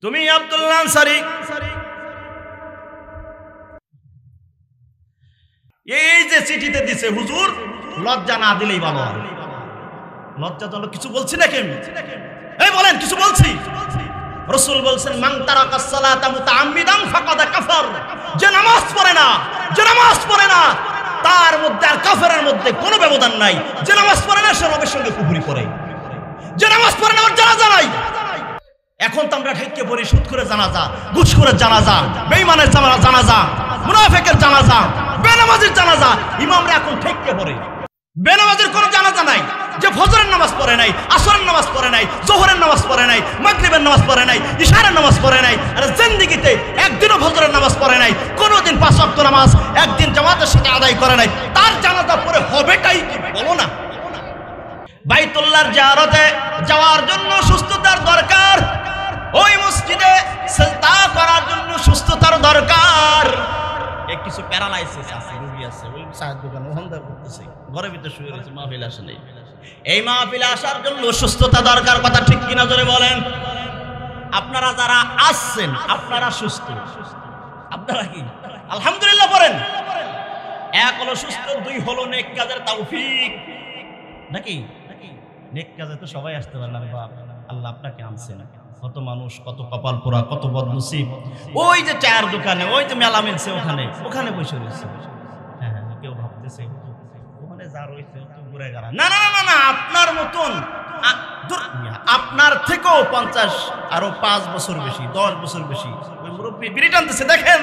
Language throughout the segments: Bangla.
তুমি আব্দুল্লাহ আনসারী এই যে চিঠিতে দিছে হুজুর, লজ্জা না দিলেই ভালো হয়। লজ্জা তো কিছু বলছি নাকি আমি? এই বলেন কিছু বলছি? রাসূল বলছেন মান তারাকাস সালাতা মুতাআম্মিদান ফাকাদ কাফার। যে নামাজ পড়ে না তার মধ্যে আর কাফেরের মধ্যে কোনো ব্যবধান নাই। যে নামাজ পড়ে না সে রবের সঙ্গে কুফরি করে। যে নামাজ পড়ে না ওর জানাজা নাই। এখন তো আমরা ঠেকে পড়ি সুদ করে জানাজা, ঘুষ করে জানাজা, বেঈমানের জানাজা, মুনাফিকের জানাজা, বেনামাজির জানাজা। ইমামরা এখন ঠেকে পড়ে। বেনামাজির কোনো জানাজা নাই। যে ফজরের নামাজ পড়ে নাই, আসরের নামাজ পড়ে নাই, জোহরের নামাজ পড়ে নাই, মাগরিবের নামাজ পড়ে নাই, ইশারের নামাজ পড়ে নাই, আর জিন্দেগিতে একদিনও ফজরের নামাজ পড়ে নাই, কোনোদিন 5 ওয়াক্ত নামাজ একদিন জামাতের সাথে আদায় করে নাই, তার জানাজা পড়ে হবেটাই কি বলো না? বাইতুল্লাহর জিয়ারতে যাওয়ার জন্য সুস্থতার দরকার। ওই মসজিদে সিজদা করার জন্য সুস্থতার দরকার। কিছু প্যারালাইসিস আছে, রোগী আছে, ওই চায়ের দোকানে হন্দা করতেছে, ঘরের ভিতরে শুয়ে রয়েছে, মাহফিল আসে নাই। এই মাহফিলে আসার জন্য সুস্থতা দরকার। কথা ঠিক কিনা জোরে বলেন। আপনারা যারা আসছেন আপনারা সুস্থ, আপনারা কি আলহামদুলিল্লাহ পড়েন? এক হলো সুস্থ, দুই হলো নেক কাজের তৌফিক। নাকি নেক কাজে তো সবাই আসতে পারে না। আল্লাহ আপনাকে আনছে না। কত মানুষ, কত কপাল পোড়া, কত বদনসিব। ওই যে চায়ের দোকানে, ওই যে মেলা মিলছে, ওখানে বসে রয়েছে। হ্যাঁ, কেউ ভাবতেছে ওখানে যা রয়েছে ঘুরে গেলা। না না না না, আপনার মতন, আপনার থেকেও 50 আরো 5 বছর বেশি, 10 বছর বেশি ওই মুরব্বী বিড়ি টানতেছে। দেখেন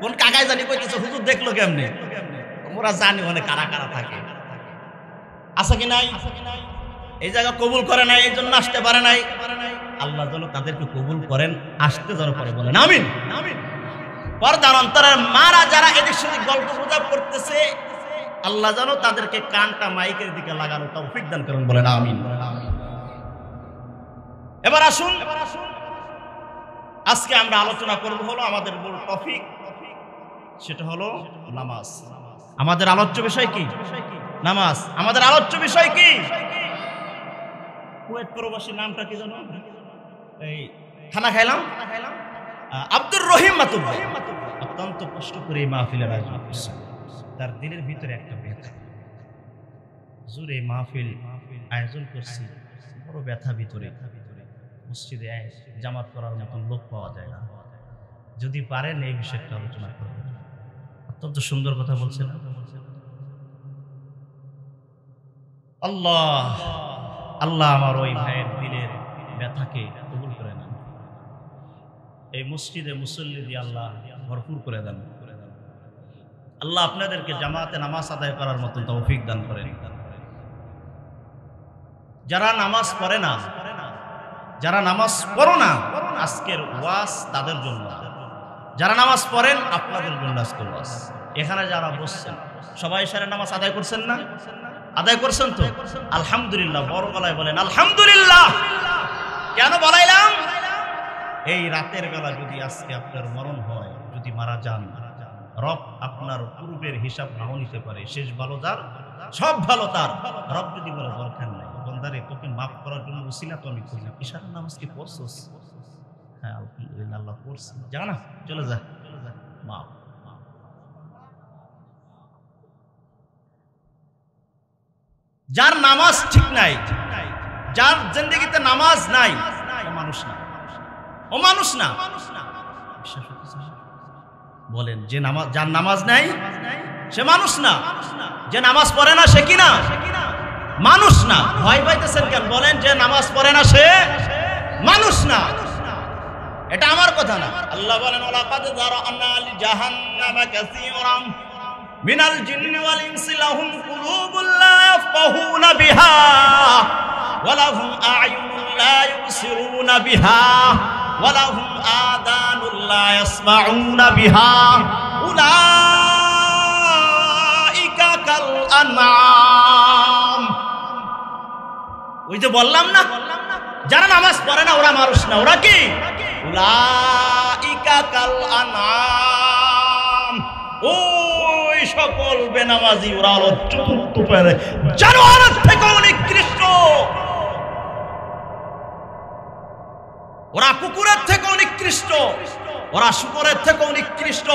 কোন কাকায় জানি কইতেছে হুজুর দেখলো কেমনে। ওরা জানি ওখানে কারা কারা থাকে। আছে কি নাই? এই জায়গা কবুল করে নাই, এই জন্য আসতে পারে নাই। আল্লাহ যেন তাদেরকে কবুল করেন, আসতে যেন পারে, বলেন আমিন। পর্দার অন্তরের মারা যারা এদিক সেদিক গল্প গুজব করতেছে, আল্লাহ যেন তাদেরকে কানটা মাইকের দিকে লাগানো তৌফিক দান করেন, বলেন আমিন। এবার আসুন, আজকে আমরা আলোচনা করব হলো আমাদের মূল টপিক, সেটা হলো নামাজ। আমাদের আলোচ্য বিষয় কি? নামাজ। আমাদের আলোচ্য বিষয় কি? কুয়েত প্রবাসী নামটা কি জানো? এই খানা খাইলাম আব্দুর রহিম মাতুব্বর অত্যন্ত কষ্ট করে এই মাহফিলের আয়োজন করছে। তার দিলের ভিতরে একটা ব্যথা, জোরে মাহফিল আয়োজন করছি, বড় ব্যথা ভিতরে। মসজিদে জামাত করার মতন লোক পাওয়া যায় না। যদি পারেন এই বিষয়টা আলোচনা করবেন। অত্যন্ত সুন্দর কথা বলছেন। আল্লাহ আল্লাহ আমার ওই ভাইয়ের দিলের ব্যথাকে কবুল করে নেন। এই মসজিদে মুসল্লি দিয়ে আল্লাহ ভরপুর করে দেন। আল্লাহ আপনাদেরকে জামাতে নামাজ আদায় করার মতন তৌফিক দান করেন। যারা নামাজ পড়ে না, যারা নামাজ পড়ো না, আজকের ওয়াজ তাদের জন্য। যারা নামাজ পড়েন আপনাদের জন্য আজকের ওয়াজ। এখানে যারা বসছেন সবাই সারা নামাজ আদায় করছেন না? আদায় করছেন তো? আলহামদুলিল্লাহ। বড় গলায় বলেন আলহামদুলিল্লাহ। কেন বলাইলাম? এই রাতের বেলা যদি আজকে আপনার মরণ হয়, যদি মারা যান, রব আপনার পূর্বের হিসাব নাও নিতে পারে। শেষ ভালো যার, সব ভালো তার। রব যদি বলে দরকার নাই, বন্দারে তোকে মাফ করার জন্য উসিলা তো আমি করি না। ইশারার নামাজ কি পড়ছস? হ্যাঁ আলহামদুলিল্লাহ আল্লাহ পড়ছি। যা না, চলে যা, মাফ। যার নামাজ ঠিক নাই, যার জিন্দেগিতে নামাজ নাই, ও মানুষ না, ও মানুষ না। বলেন যে নামাজ, যার নামাজ নাই সে মানুষ না। যে নামাজ পড়ে না সে কি না? মানুষ না। ভয় পাইতেছেন কেন? বলেন যে নামাজ পড়ে না সে মানুষ না। এটা আমার কথা না। আল্লাহ বলেন ওয়ালাকাদ যারা'না লিজাহান্নামা কাসীরাম মিনাল জিন্নি ওয়াল ইনসি লাহুম কুলুবুন লা ইয়াফকাহুনা বিহা ওয়া লাহুম আ'য়ুনুন লা ইউবসিরুনা বিহা ওয়া লাহুম আযানুন লা ইয়াসমাউনা বিহা উলাইকা কাল আনআম। ওই যে বললাম না, যারা নামাজ পড়ে না ওরা মানুষ না। ওরা কি? উলাইকা কাল আনআম। ওই সকল বেনামাজি, ওরা হলো চতুর্থ পারে জানোয়ারের থেকে অনেক নিকৃষ্ট। ওরা কুকুরের থেকে নিকৃষ্ট, ওরা শুকরের থেকে নিকৃষ্ট,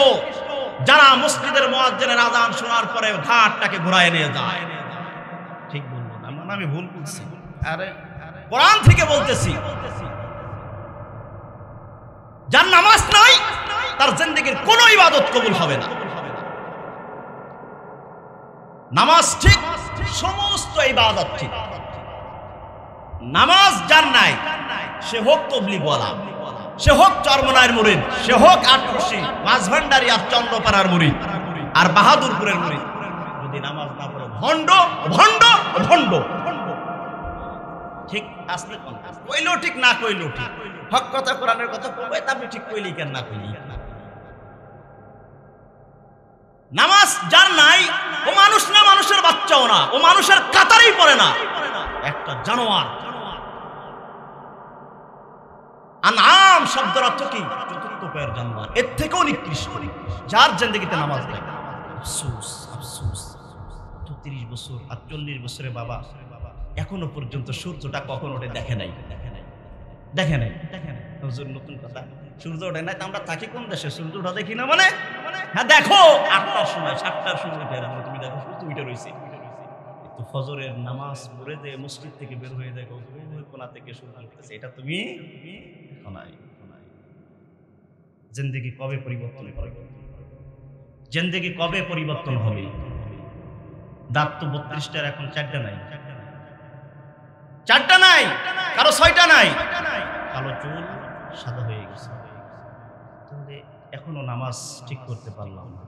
যারা মসজিদের মুয়াজ্জিনের আযান শোনার পরে ঘাটটাকে ঘুরায় নিয়ে যায়। ঠিক বলবো না, আমি ভুল বলছি? আরে কোরআন থেকে বলতেছি। যার নামাজ নাই তার জিন্দেগীর কোনো ইবাদত কবুল হবে না। নামাজ ঠিক, সমস্ত ইবাদত ঠিক। নামাজ যার নাই, সে হোক তবলিগওয়ালা, সে হোক চরমনায়ের মুরিদ, সে হোক আটরশি, মাঝভান্ডারি আর চন্দ্রপাড়ার মুরিদ আর বাহাদুরপুরের মুরিদ, যদি নামাজ না পড়ে ভণ্ড ভণ্ড ভণ্ড। ঠিক আসলে কইলেও ঠিক, না কইলেও ঠিক। হক কথা, কোরআনের কথা কইবে, আপনি ঠিক কইলি কেন, না কইলি। নামাজ যার নাই, ও মানুষ না, মানুষের বাচ্চাও না, ও মানুষের কাতারেই পড়ে না, একটা জানোয়ার। আনআম শব্দের অর্থ কি? চতুর্থ পায়ের জানোয়ার, এর থেকেও নিকৃষ্ট যার জিন্দেগিতে নামাজ নাই। আফসোস, আফসোস। 30 বছর আর 40 বছরের বাবা এখনো পর্যন্ত সূর্যটা কখন ওঠে দেখে নাই, দেখে নাই। হুজুর নতুন কথা, সূর্য ওঠে নাই, আমরা থাকি কোন দেশে? সূর্য ওঠা দেখি না মানে? হ্যাঁ দেখো, 8টার সময় 7টার সময় তুমি দেখো সূর্য উঠে রয়েছে। তো ফজরের নামাজ পড়ে যে মসজিদ থেকে বের হয়ে দেখো ওই কোণা থেকে সূর্য উঠতেছে, এটা তুমি শোনাই। জিন্দেগি কবে পরিবর্তন হবে? জিন্দেগি কবে পরিবর্তন হবে? দাঁত তো 32টার, এখন 4টা নাই, 4টা নাই, কারো 6টা নাই। কালো চুল সাদা হয়ে গেছে, তাহলে এখনো নামাজ ঠিক করতে পারলাম না।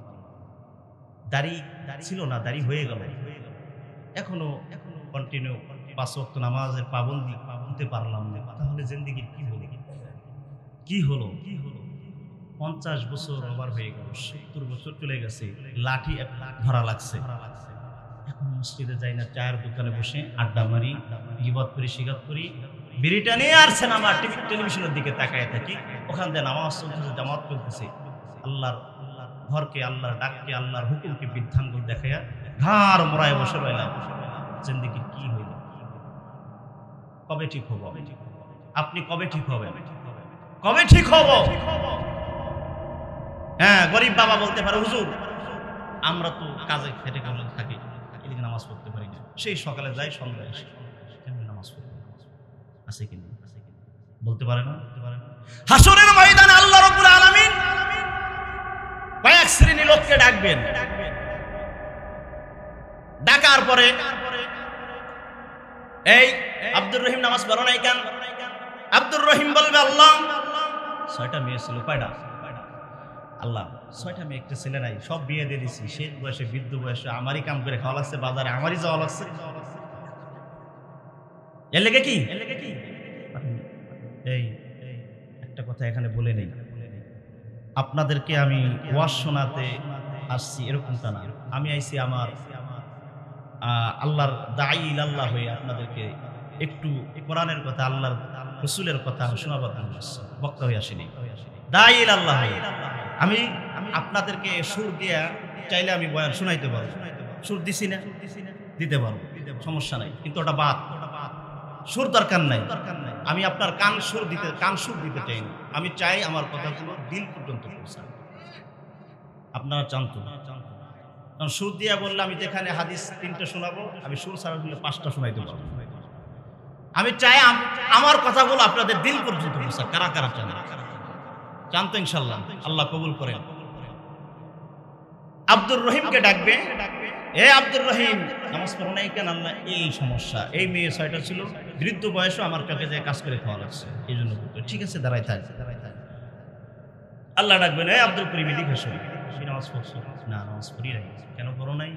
দাড়ি ছিল না, দাড়ি হয়ে গেল, এখনো কন্টিনিউ 5 ওয়াক্ত নামাজের পাবন্দি হতে পারলাম না। তাহলে জিন্দেগির কি হলো? কি হলো? 50 বছর ওভার হয়ে গেল, 70 বছর চলে গেছে, লাঠি ধরা লাগছে। এখন মসজিদে যাই না, চায়ের দোকানে বসে আড্ডা মারি, গিবত করি, শিগাত করি, বিড়িটা নিয়ে আর সিনেমা টেলিভিশনের দিকে তাকায় থাকি। ওখান দিয়ে নামাজ চলতেছে, জামাত চলতেছে, আল্লাহর ঘরকে, আল্লাহর ডাককে, আল্লাহর হুকুমকে বৃদ্ধাঙ্গুল দেখাইয়া ঘাড় মোড়ায় বসে রইলাম। জিন্দেগি কি হইল? কবে ঠিক হবো? আপনি কবে ঠিক হবে? কবে ঠিক হব? হ্যাঁ, গরিব বাবা বলতে পারে, হুজুর আমরা তো কাজে খেটে কাজে থাকি, এদিকে নামাজ পড়তে পারি না, সেই সকালে যাই সন্ধ্যায় আসি, নামাজ পড়তে আছে কিনা বলতে পারে না। হাসরের ময়দানে আল্লাহ রাব্বুল আলামিন কয়েক শ্রেণী লোককে ডাকবেন। ডাকার পরে এই আব্দুর রহিম নামাজ পড়ো নাই কেন? আব্দুর রহিম বলবে, আল্লাহ 6টা মেয়ে ছিল। কয়টা? আল্লাহ 6টা মেয়ে, একটা ছেলে নাই, সব বিয়ে দিয়ে দিচ্ছি, শেষ বয়সে, বৃদ্ধ বয়সে আমারই কাম করে খাওয়া লাগছে, বাজারে আমারই যাওয়া লাগছে। এর লেগে কি? এই একটা কথা এখানে বলে নেই, আপনাদেরকে আমি ওয়াজ শোনাতে আসছি এরকমটা না। আমি আইছি আমার আল্লাহর দাঈ ইলাল্লাহ হয়ে আপনাদেরকে একটু কোরআনের কথা, আল্লাহর রাসূলের কথা আমি শোনাবার জন্য বক্তা হয়ে আসিনি, দাঈ ইলাল্লাহ হয়ে। আমি আপনাদেরকে সুর দিয়া চাইলে আমি বয়ান শোনাইতে পারবো, সুর দিছি না, দিতে পারবো, সমস্যা নাই, কিন্তু ওটা বাদ, সুর দরকার নাই। আমি আপনার কান সুর দিতে চাই না, আমি চাই আমার কথাগুলো দিল পর্যন্ত পৌঁছান। আপনারা চান তো? কারণ সুর দিয়া বললে আমি যেখানে হাদিস 3টে শোনাবো, আমি সুর ছাড়া বললে 5টা শোনাইতে পারবো। আমি চাই আমার কথাগুলো আপনাদের দিল পর্যন্ত পৌঁছা। কারা কারা চান? চান তো? ইনশাল্লাহ আল্লাহ কবুল করেন। আব্দুর রহিমকে ডাকবে, এ আব্দুর রহিম নামাজ পড়ো নাই কেন? আল্লাহ এই সমস্যা, এই মেয়ে 6টা ছিল, বৃদ্ধ বয়সও আমার কাছে যায় কাজ করে খাওয়া লাগছে, এই জন্য। ঠিক আছে, দাঁড়াই থাক। আল্লাহ ডাকবেন, এ আব্দুল করিম এদিকে এসো, নামাজ পড়ছো? না, নামাজ পড়ি নাই। কেন পড়ো নাই?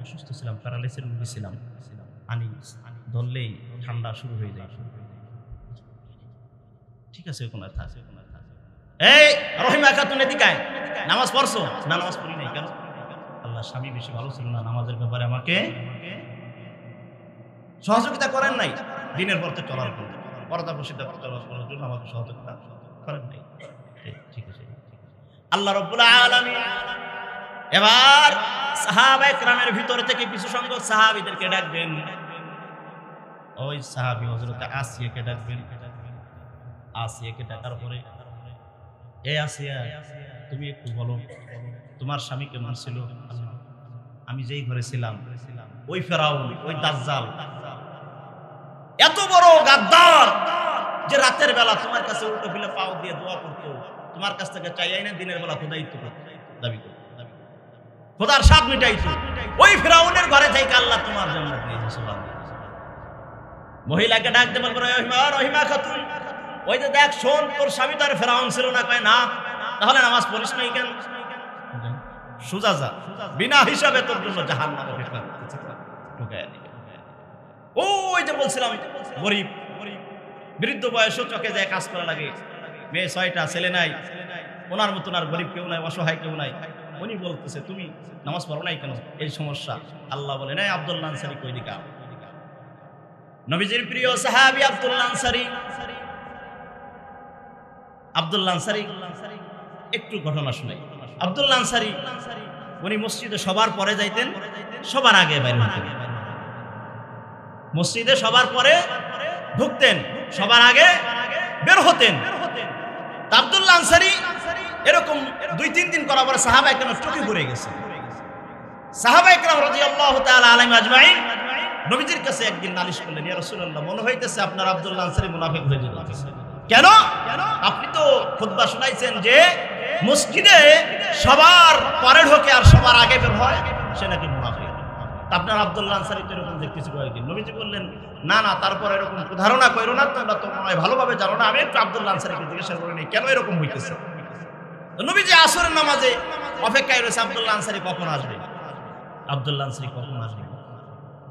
অসুস্থ ছিলাম, প্যারালাইসিসের রোগী ছিলাম, আনি ধরলেই ঠান্ডা শুরু হয়ে যায়। ঠিক আছে, ওখানে থাক। এই রহিমা খাতুন এদিকে নামাজ পড়ছো? না, নামাজ পড়ি নাই। কেন? আল্লাহ স্বামী বেশি ভালো ছিল না, নামাজের ব্যাপারে আমাকে সহযোগিতা করেন নাই, দিনের পথে চলার পর, পর্দা প্রসিদ্ধ চলার জন্য আমাকে সহযোগিতা করেন নাই। ঠিক আছে। আল্লাহ রাব্বুল আলামিন এবার সাহাবায়ে কেরামের ভিতর থেকে কিছু সংখ্যক সাহাবীদেরকে ডাকবেন। ওই সাহাবী হযরত আসিয়াকে ডাকবেন, আসিয়াকে ডাকার পরে, এ আসিয়া তুমি একটু বলো তোমার স্বামী কেমন ছিল? আমি যেই ঘরে ছিলাম ওই ফেরাউন, ওই দাজ্জাল এত বড় গাদ্দার যে রাতের বেলা তোমার কাছে উল্টো ফিলে পাও দিয়ে দোয়া করতো, তোমার কাছ থেকে চাইয়াই না দিনের বেলা খোদাইত্ব দাবি করতো, খোদার স্বাদ মিটাইতো। ওই ফেরাউনের ঘরে থেকে আল্লাহ তোমার জান্নাত দিয়েছে। সুবহানাল্লাহ। মহিলাকে ডাক দিয়ে বলবো রহিমা খাতুন, ওই যে দেখ শোন তোর স্বামী তো আর ফেরাউন ছিল না। কয় না, তাহলে নামাজ পড়িস নাই কেন? সোজা যা, বিনা হিসাবে তোর জন্য জাহান্নামে ঢুকায় দিবে। ওই যে বলছিলাম গরিব বৃদ্ধ বয়সও চোখে যায় কাজ করা লাগে, মেয়ে 6টা, ছেলে নাই, ওনার মতন আর গরিব কেউ নাই, অসহায় কেউ নাই। উনি বলতেছে তুমি নামাজ পড়ো নাই কেন? এই সমস্যা। আল্লাহ বলে নাই আব্দুল্লাহ আনসারী কই দিকা, নবীজির প্রিয় সাহাবী আব্দুল্লাহ আনসারী। আব্দুল্লাহ আনসারী একটু ঘটনা শুনাই। আব্দুল্লাহ আনসারী উনি মসজিদে সবার পরে যাইতেন, সবার আগে বাইরে হতেন। মসজিদে সবার পরে ঢুকতেন, সবার আগে বের হতেন। আব্দুল্লাহ আনসারী এরকম 2-3 দিন করার পরে সাহাবা একরাম চোখে পড়ে গেছে। সাহাবা একরাম রাদিয়াল্লাহু তাআলা আলাইহিম আজমাইন নবীজির কাছে একদিন নালিশ করলেন, ইয়া রাসূলুল্লাহ, মনে হইতেছে আপনার আব্দুল্লাহ আনসারী মুনাফিক হয়ে যেতেছে। কেন? আপনি তো খুতবা শুনাইছেন যে মসজিদে সবার পরে ঢোকে আর সবার আগে বের হয়, সে নাকি মুনাফিক। আপনার আব্দুল্লাহ আনসারী তো এরকম দেখতেছি কয়েকদিন। নবীজি বললেন না না, তারপর এরকম ধারণা করো না, তোমরা তো মনে হয় ভালোভাবে জানো না। আমি একটু আব্দুল্লাহ আনসারীকে জিজ্ঞাসা করে নিই কেন এরকম হইতেছে। নবীজি আসরের নামাজে অপেক্ষায় রয়েছে আব্দুল্লাহ আনসারী কখন আসবে, আব্দুল্লাহ আনসারী কখন আসবে,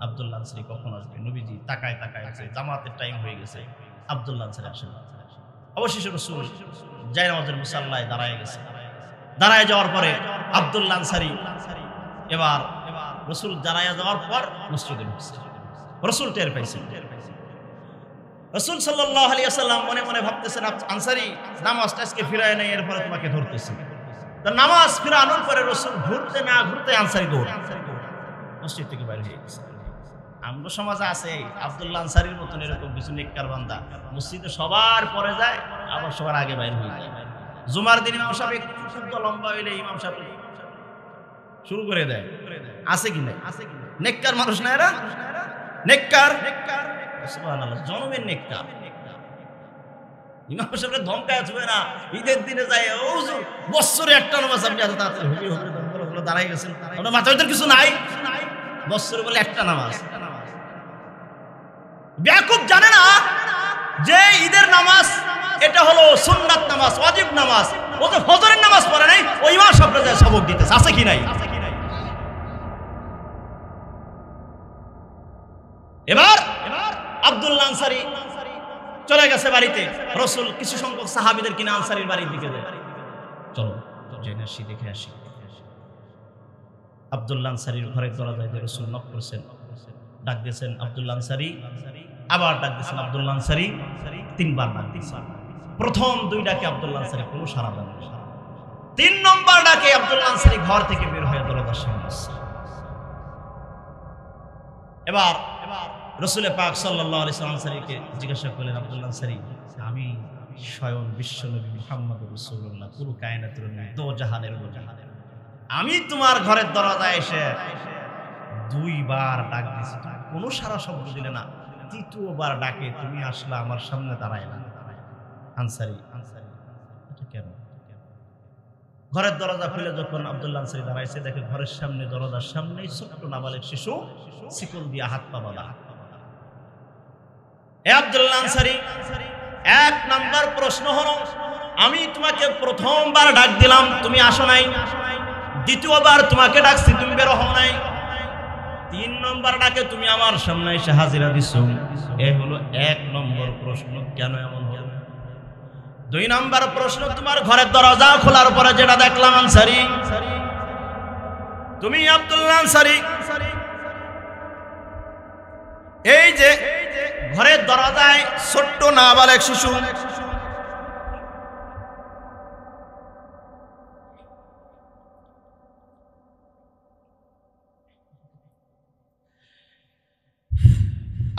আব্দুল্লাহ আনসারী কখন আসবে। নবীজি তাকায় তাকায় আছে, জামাতের টাইম হয়ে গেছে, আব্দুল্লাহ আনসারী আসেন। অবশেষে রাসূল জায় নামাজের মুসাল্লায় দাঁড়ায় গেছে। দাঁড়ায় যাওয়ার পরে আব্দুল্লাহ আনসারী এবার রাসূল দাঁড়ায় যাওয়ার পর মসজিদে ঢুকছে। রাসূল টের পাইছেন। রাসূল সাল্লাল্লাহু আলাইহি ওয়াসাল্লাম মনে মনে ভাবতেছেন আনসারী নামাজটা আজকে ফিরায় নাই, এরপরে তোমাকে ধরতেছি। তো নামাজ ফিরানোর পরে রাসূল ঘুরতে না ঘুরতে আনসারী দৌড় মসজিদ থেকে বাইরে হয়ে গেছে। আমগো সমাজে আছে আব্দুল্লাহ আনসারীর মতন এরকম কিছু নেককার বান্দা, মসজিদে সবার পরে যায় আবার সবার আগে বাইরে হয়ে যায়। জুমার দিন ইমাম সাহেব একটু লম্বা হইলে ইমাম সাহেব শুরু করে দেয়। আছে কি নাই? নেককার মানুষ না এরা, নেককার, সুবহানাল্লাহ, জনমের নেককার। ইমাম সাহেবকে ধমকায় আসবে না, ঈদের দিনে যায় ও হুজুর বছরে একটা নামাজ আপনি এত তাড়াতাড়ি হুবি হুবি দাঁড়াই গেছেন, আপনার মাথায় তো কিছু নাই, বছরে বলে একটা নামাজ। বেয়াকুব জানে না যে ঈদের নামাজ এটা হলো সুন্নাত নামাজ, ওয়াজিব নামাজ। ও তো ফজরের নামাজ পড়ে নাই, ওই ইমাম সাহেবরা যায় সবক দিতেছে। আছে কি নাই? এবার আব্দুল্লাহ আনসারী চলে গেছে বাড়িতে। রাসূল কিছু সংখ্যক সাহাবীদের কিনা আনসারীর বাড়ির দিকে যায়। চলো জেনে আসি, দেখে আসি। আব্দুল্লাহ আনসারীর ঘরের দরজায় রাসূল নক করছেন, ডাক দিয়েছেন আব্দুল্লাহ আনসারী, আবার ডাক দিয়েছেন আব্দুল্লাহ আনসারী, 3বার ডাক দিয়েছেন। প্রথম 2 ডাকে আব্দুল্লাহ আনসারী কোনো সাড়া দেন না। 3 নম্বর ডাকে আব্দুল্লাহ আনসারী ঘর থেকে বের হয়ে দরজার সামনে আসছে। এবার রাসূল পাক সাল্লাল্লাহু আলাইহি ওয়াসাল্লামকে জিজ্ঞাসা করলেন, আব্দুল্লাহ আনসারী, আমি স্বয়ং বিশ্বনবী মুহাম্মদুর রাসূলুল্লাহ, পুরো কায়নাতের নবী, দো জাহানের নবী, আমি তোমার ঘরের দরজায় এসে 2 বার ডাক দিয়েছি, কোনো সারা শব্দ দিলে না। 3য় বার ডাকে তুমি আসলা, আমার সামনে দাঁড়াইলা। আনসারী, এটা কেন? ঘরের দরজা খুলে যখন আব্দুল্লাহ আনসারী দাঁড়াইছে, দেখে ঘরের সামনে দরজার সামনেই ছোট্ট নাবালেক শিশু শিকল দিয়ে হাত পা বাঁধা। এ আব্দুল্লাহ আনসারী, 1 নাম্বার প্রশ্ন হলো, আমি তোমাকে প্রথমবার ডাক দিলাম, তুমি আসো নাই। 2য়বার তোমাকে ডাকছি, তুমি বের হও নাই। 3 নম্বর ডাকে তুমি আমার সামনে এসে হাজিরা দিছো। এই হলো 1 নম্বর প্রশ্ন, কেন এমন হলো? 2 নম্বর প্রশ্ন, তোমার ঘরের দরজা খোলার পরে যেটা দেখলাম আনসারী, তুমি আব্দুল্লাহ আনসারী, এই যে ঘরের দরজায় ছোট্ট নাবালেক শিশু,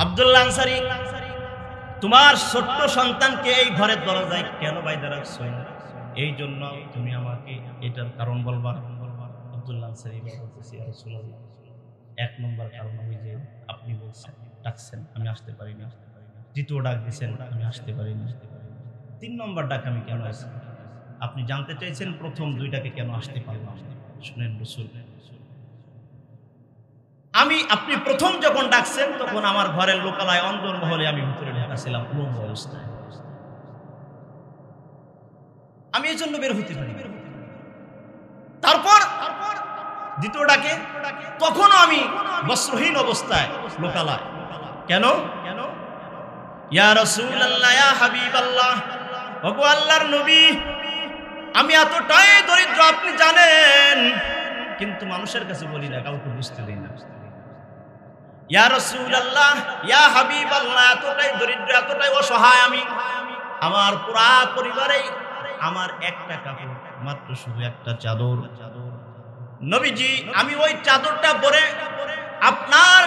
আব্দুল্লাহ আনসারী তোমার ছোট্ট সন্তানকে এই ঘরের দরজায় কেন বাইরে রাখছো? এই জন্য তুমি আমাকে এটার কারণ বলবা। আব্দুল্লাহ আনসারী বলতেছি, ইয়া রাসূলুল্লাহ, এক নম্বর কারণ ওই যে আপনি বলছেন, ডাকছেন, আমি আসতে পারিনি। দ্বিতীয় ডাক দিয়েছেন, আমি আসতে পারিনি। 3 নম্বর ডাক আমি কেন আসি? আপনি জানতে চাইছেন প্রথম দুইটাকে কেন আসতে পারলাম। শুনেন রাসূল, আপনি প্রথম যখন ডাকছেন তখন আমার ঘরের লোকালয় অন্দরমহলে আমি ভিতরে ঢাকা ছিলাম উলঙ্গ অবস্থায়, আমি এই জন্য বের হতে পারি। তারপর দ্বিতীয় ডাকে তখনও আমি বস্ত্রহীন অবস্থায় লোকালয়। কেন? ইয়া রাসূলুল্লাহ, ইয়া হাবিবাল্লাহ, ওগো আল্লাহর নবী, আমি এতটাই দরিদ্র আপনি জানেন, কিন্তু মানুষের কাছে বলি না, কাউকে বুঝতে দেই না। ইয়া রাসূলুল্লাহ, ইয়া হাবিবাল্লাহ, এতটাই দরিদ্র, এতটাই অসহায় আমি, আমার পুরা পরিবারে আমার একটা কাপড়, মাত্র শুধু একটা চাদর। নবীজি, আমি ওই চাদরটা পরে আপনার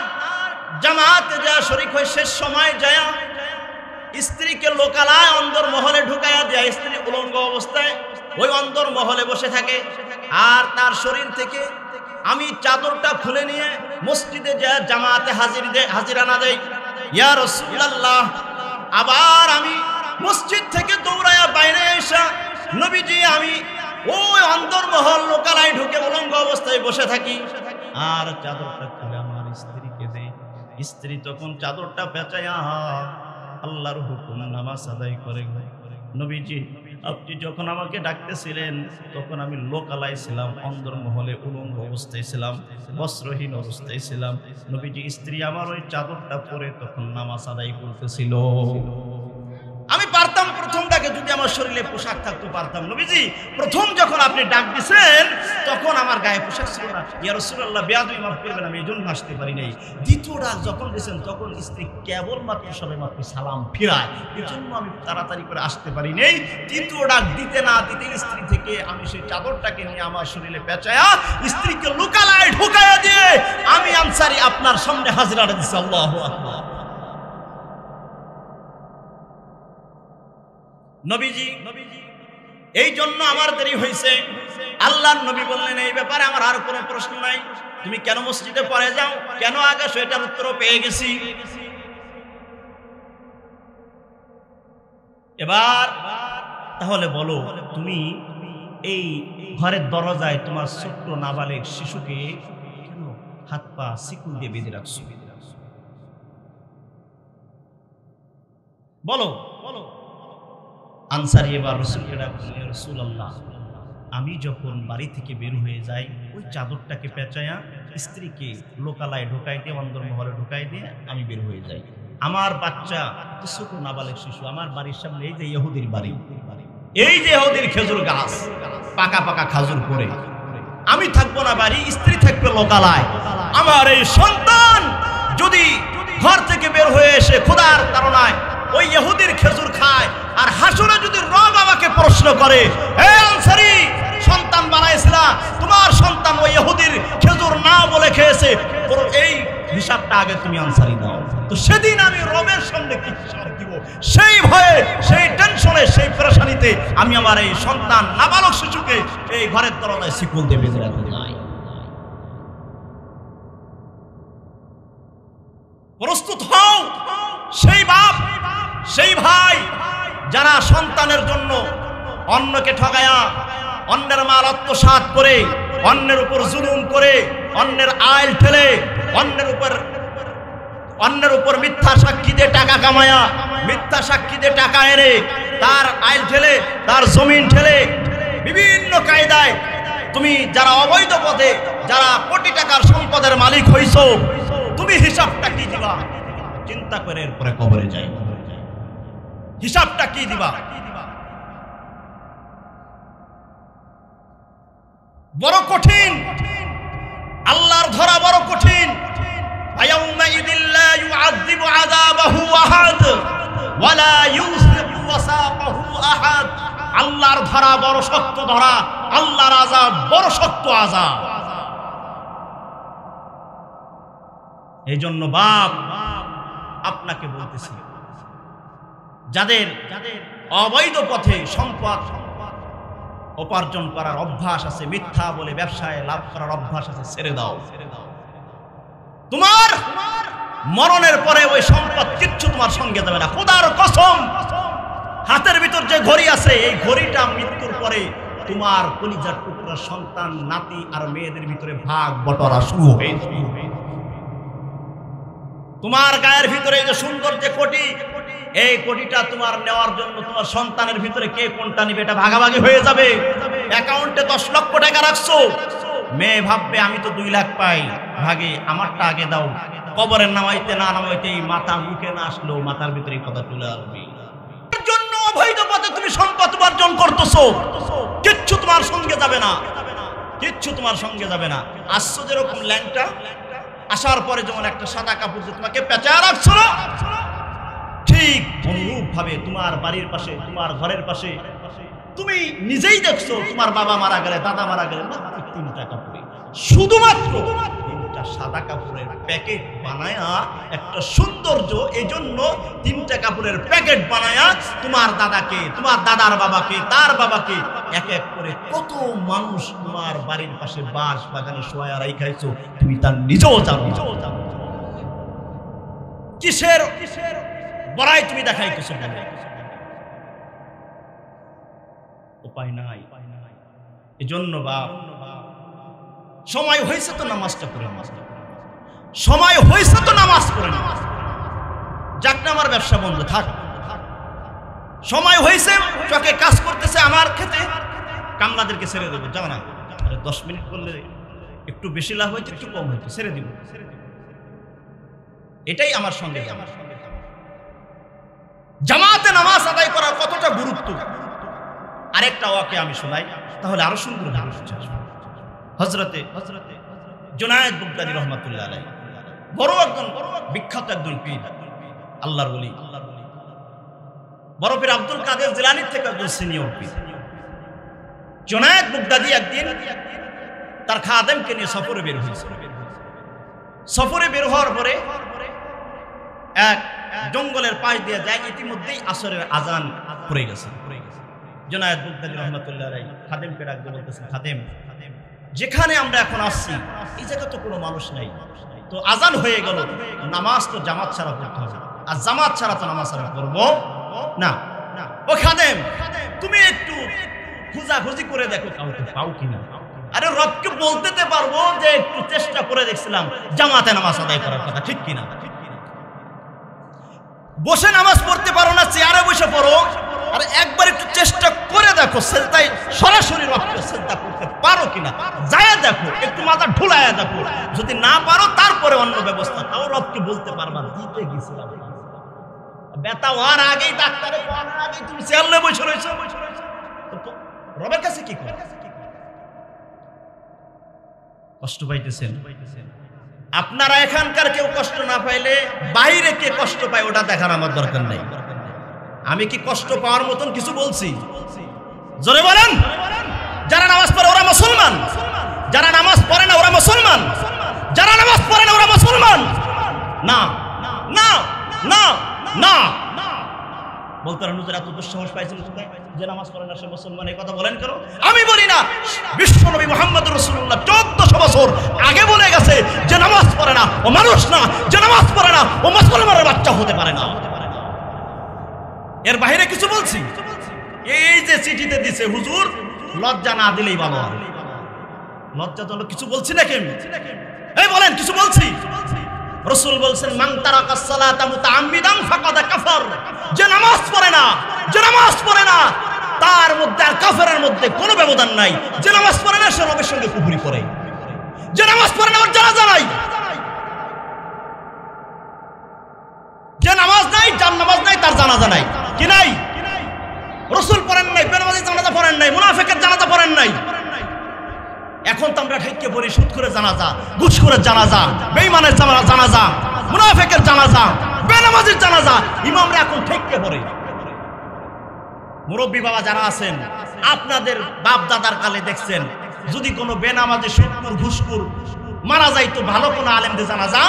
জামাতে যা শরীক হয়ে শেষ সময় যায় স্ত্রীকে লোকালয় অন্দর মহলে ঢুকাইয়া দেয়। স্ত্রী উলঙ্গ অবস্থায় ওই অন্দর মহলে বসে থাকে, আর তার শরীর থেকে আমি চাদরটা খুলে নিয়ে মসজিদে যা জামাতে হাজিরানা দেই। ইয়া রাসূলুল্লাহ, আবার আমি মসজিদ থেকে দৌড়ায়া বাইরে এসে নবীজি আমি ওই অন্দরমহল লোকালয় ঢুকে উলঙ্গ অবস্থায় বসে থাকি, আর চাদরটা খুলে আমার স্ত্রীকে দেই। স্ত্রী তখন চাদরটা পেঁচাইয়া আল্লাহর হুকুম নামাজ আদায় করে। নবীজি, আপনি যখন আমাকে ডাকতেছিলেন তখন আমি লোকালয় ছিলাম, অন্দরমহলে উলঙ্গ অবস্থায় ছিলাম, বস্ত্রহীন অবস্থায় ছিলাম। নবীজি, স্ত্রী আমার ওই চাদরটা পরে তখন নামাজ আদায় করতেছিল। আমি পারতাম প্রথম ডাকে যদি আমার শরীরে পোশাক থাকতো পারতাম। নবীজি, প্রথম যখন আপনি ডাক দিছেন তখন আমার গায়ে পোশাক ছিল না। ইয়া রাসূলুল্লাহ, বেয়াদবি মাফ করবেন, আমি এই জন্য আসতে পারি নাই। দ্বিতীয় ডাক যখন দিয়েছেন তখন স্ত্রী কেবলমাত্র সবেমাত্র সালাম ফিরায়, এই জন্য আমি তাড়াতাড়ি করে আসতে পারি নাই। তৃতীয় ডাক দিতে না দিতে স্ত্রী থেকে আমি সেই চাদরটাকে নিয়ে আমার শরীরে পেঁচায়া স্ত্রীকে লোকালয়ে ঢুকাইয়া দিয়ে আমি আনসারী আপনার সামনে হাজিরা দিয়েছি। আল্লাহু আকবার। নবীজি, এই জন্য আমার দেরি হয়েছে। আল্লাহর নবী বললেন, এই ব্যাপারে আমার আর কোনো প্রশ্ন নাই, তুমি কেন মসজিদে পড়ে যাও, কেন আগে সেটার উত্তরও পেয়ে গেছি। এবার তাহলে বলো, তুমি এই ঘরের দরজায় তোমার ছোট্ট নাবালেগ শিশুকে কেন হাত পা শিকল দিয়ে বেঁধে রাখছো? বলো। আনসারী এবার রাসূলকে ডাকলেন, ইয়া রাসূলুল্লাহ, আমি যখন বাড়ি থেকে বের হয়ে যাই ওই চাদরটাকে পেঁচায়া স্ত্রীকে লোকালয়ে ঢুকাই দিয়ে অন্দরমহলে ঢুকাই দিয়ে আমি বের হয়ে যাই। আমার বাচ্চা ছোট নাবালেগ শিশু আমার বাড়ির সামনে, এই যে ইহুদির বাড়ি, এই যে ইহুদির খেজুর গাছ, পাকা পাকা খেজুর পড়ে, আমি থাকবো না বাড়ি, স্ত্রী থাকবে লোকালয়। আমার এই সন্তান যদি ঘর থেকে বের হয়ে এসে খোদার তাড়নায় ওই ইহুদির খেজুর খায়, আর হাসরে যদি রব আমাকে প্রশ্ন করে, হে আনসারী, সন্তান বানাইছিলা, তোমার সন্তান ওই ইহুদির খেজুর না বলে খেয়েছে, এই হিসাবটা আগে তুমি আনসারী দাও। তো সেদিন আমি রবের সামনে কি হিসাব দিব, সেই ভয়ে, সেই টেনশনে, সেই পেরেশানিতে আমি আমার এই সন্তান নাবালক শিশুকে এই ঘরের দরজায় শিকল দিয়ে বেঁধে রাখতে চাই। প্রস্তুত হও সেই বাপ, সেই ভাই যারা সন্তানের জন্য অন্যকে ঠগায়া, অন্যের মাল আত্মসাৎ করে, অন্যের উপর জুলুম করে, অন্যের আইল ঠেলে, অন্যের উপর মিথ্যা সাক্ষী দিয়ে টাকা কামায়া, মিথ্যা সাক্ষী দিয়ে টাকা এনে তার আইল ঠেলে, তার জমিন ঠেলে, বিভিন্ন কায়দায় তুমি যারা অবৈধ পথে যারা কোটি টাকার সম্পদের মালিক হইছো, তুমি হিসাবটা কি দিবা? চিন্তা করে এরপরে কবরে যাই, হিসাবটা কি দিবা? বড় কঠিন, আল্লাহর ধরা বড় কঠিন। আল্লাহর ধরা বড় শক্ত ধরা, আল্লাহর আযাব বড় শক্ত আযাব। এই জন্য বাপ আপনাকে বলতেছি, যাদের অবৈধ পথে সম্পদ উপার্জন করার অভ্যাস আছে, মিথ্যা বলে ব্যবসায় লাভ করার অভ্যাস আছে, ছেড়ে দাও। তোমার মরণের পরে ওই সম্পদ কিচ্ছু তোমার সঙ্গে যাবে না, খোদার কসম। হাতের ভিতর যে ঘড়ি আছে, এই ঘড়িটা মৃত্যুর পরে তোমার কলিজার টুকরা সন্তান, নাতি আর মেয়েদের ভিতরে ভাগ বটরা শুরু হয়ে যাবে। তোমার গায়ের ভিতরে যে সুন্দর যে কোটি, এই কোটিটা তোমার নেওয়ার জন্য তোমার সন্তানের ভিতরে কে কোনটা নিবে এটা ভাগাভাগি হয়ে যাবে। অ্যাকাউন্টে 10 লক্ষ টাকা রাখছো, মেয়ে ভাববে আমি তো 2 লাখ পাই, ভাগে আমারটা আগে দাও। কবরে নামাইতে না নামাইতে এই মাথা মুখে না আসলো, মাথার ভিতরে কথা তুলে আসবে। এর জন্য অবৈধ পথে তুমি সম্পদ উপার্জন করতেছো, কিচ্ছু তোমার সঙ্গে যাবে না, কিচ্ছু তোমার সঙ্গে যাবে না। আসছো যেরকম ল্যাংটা, আসার পরে যেমন একটা সাদা কাপড় যে তোমাকে পেঁচায় রাখছো, ঠিক অনুরূপ ভাবে তোমার বাড়ির পাশে, তোমার ঘরের পাশে তুমি নিজেই দেখছো তোমার বাবা মারা গেলে, দাদা মারা গেলে মাত্র 3টা কাপড়ে, শুধুমাত্র 3টা সাদা কাপড়ের প্যাকেট বানায়া, একটা সৌন্দর্য, এই জন্য 3টা কাপড়ের প্যাকেট বানায়া তোমার দাদাকে, তোমার দাদার বাবাকে, তার বাবাকে এক এক করে কত মানুষ তোমার বাড়ির পাশে বাঁশ বাগানে শোয়া রাই খাইছো, তুমি তার নিজেও জানো। কিসের বড়াই তুমি দেখাই কিছু উপায় নাই। এজন্য বাপ, সময় হয়েছে তো নামাজটা পড়ে, সময় হয়েছে তো নামাজ পড়ে না। যাক না, আমার ব্যবসা বন্ধ থাক, সময় হয়েছে, চকে কাজ করতেছে আমার ক্ষেতে, কামলাদেরকে ছেড়ে দেবো, যাও না। 10 মিনিট করলে একটু বেশি লাভ হয়েছে, একটু কম হয়েছে, ছেড়ে দিব, এটাই আমার সঙ্গে। জামাতে নামাজ আদায় করার কতটা গুরুত্ব আরেকটা ওয়াকে আমি শোনাই, তাহলে আরো সুন্দর হযরতে জুনায়েদ বুগদাদি রহমাতুল্লাহ আলাইহি, বড় একজন বিখ্যাত একজন পীর, আল্লাহর ওলি, বড় পীর আব্দুল কাদের জিলানীর থেকে একজন সিনিয়র পীর। জুনায়েদ বুগদাদি একদিন তার খাদেমকে নিয়ে সফরে বের হয়েছিল। সফরে বের হওয়ার পরে এক জঙ্গলের পাশ দিয়ে যায়, ইতিমধ্যেই আসরের আজান পড়ে গেছে। জুনায়েদ বুগদাদি রহমাতুল্লাহ আলাইহি খাদেমকে ডাকতে বলতেছেন, খাদেম, যেখানে আমরা এখন আসছি এই জায়গা তো কোনো মানুষ নাই, তো আজান হয়ে গেল, নামাজ তো জামাত ছাড়া পড়তে হবে, আর জামাত ছাড়া তো নামাজ আমি পড়বো না। ও খাদেম, তুমি একটু খোঁজাখুঁজি করে দেখো কাউকে পাও কিনা। আরে রবকে বলতে পারবো যে একটু চেষ্টা করে দেখছিলাম জামাতে নামাজ আদায় করার কথা, ঠিক কিনা? বসে নামাজ পড়তে পারো না, চেয়ারে বসে পড়ো, আর একবার একটু চেষ্টা করে দেখো সেজদায় সরাসরি রবকে সেজদা করতে পারো কিনা, যায় দেখো, একটু মাথা ঢুলায়া দেখো, যদি না পারো তারপরে অন্য ব্যবস্থা, তাও রবকে বলতে পারবা। দিতে গেছিলাম ব্যথা হওয়ার আগেই, ডাক্তারে হওয়ার আগেই তুমি চেয়ারে বসে রয়েছো, রবের কাছে কি করে কষ্ট পাইতেছেন? আপনারা এখানকার কেউ কষ্ট না পাইলে বাইরে কে কষ্ট পায় ওটা দেখার আমার দরকার নাই। আমি কি কষ্ট পাওয়ার মতন কিছু বলছি? জোরে বলেন। যারা নামাজ পড়ে ওরা মুসলমান, যারা নামাজ পড়ে না ওরা মুসলমান, যারা নামাজ পড়ে না ওরা মুসলমান না, না, না, না। বলতে পারেন হুজুর এত দুঃসাহস পাইছেন কোথায় যে নামাজ পড়ে না সে মুসলমান, এই কথা বলেন কেন? আমি বলি না, বিশ্বনবী মুহাম্মদ রাসূলুল্লাহ 1400 বছর আগে বলে গেছে যে নামাজ পড়ে না ও মানুষ না, যে নামাজ পড়ে না ও মুসলমানের বাচ্চা হতে পারে না। এর বাইরে কিছু বলছি? এই যে চিঠিতে দিছে হুজুর, লজ্জা না দিলেই ভালো হয়। লজ্জা তো কিছু বলছি নাকি আমি? এই বলেন কিছু বলছি? রাসূল বলছেন মান তারাকাস সালাতা মুতাআম্মিদান ফাকাদ কাফার, যে নামাজ পড়ে না, যে নামাজ পড়ে না তার মধ্যে আর কাফেরের মধ্যে কোনো ব্যবধান নাই। যে নামাজ পড়ে না সে রবের সঙ্গে কুফরি করে, যে নামাজ পড়ে না ওর জানাজা নাই, যে নামাজ নাই যার নামাজ নাই তার জানাজা নাই। কি নাই? রাসূল পড়েন নাই, বেনামাজি জানাজা পড়েন নাই, মুনাফিকের জানাজা পড়েন নাই। এখন তো আমরা ঠেকে পড়ি সুদ করে জানাজা, ঘুষ করে জানাজা, বেঈমানের জানাজা, মুনাফিকের জানাজা, বেনামাজির জানাজা, ইমামরা এখন ঠেকে পড়ে। মুরব্বী বাবা যারা আছেন, আপনাদের বাপ দাদার কালে দেখছেন যদি কোনো বেনামাজি সুদখোর ঘুষখোর মারা যাইতো, ভালো কোনো আলেমদের জানাজা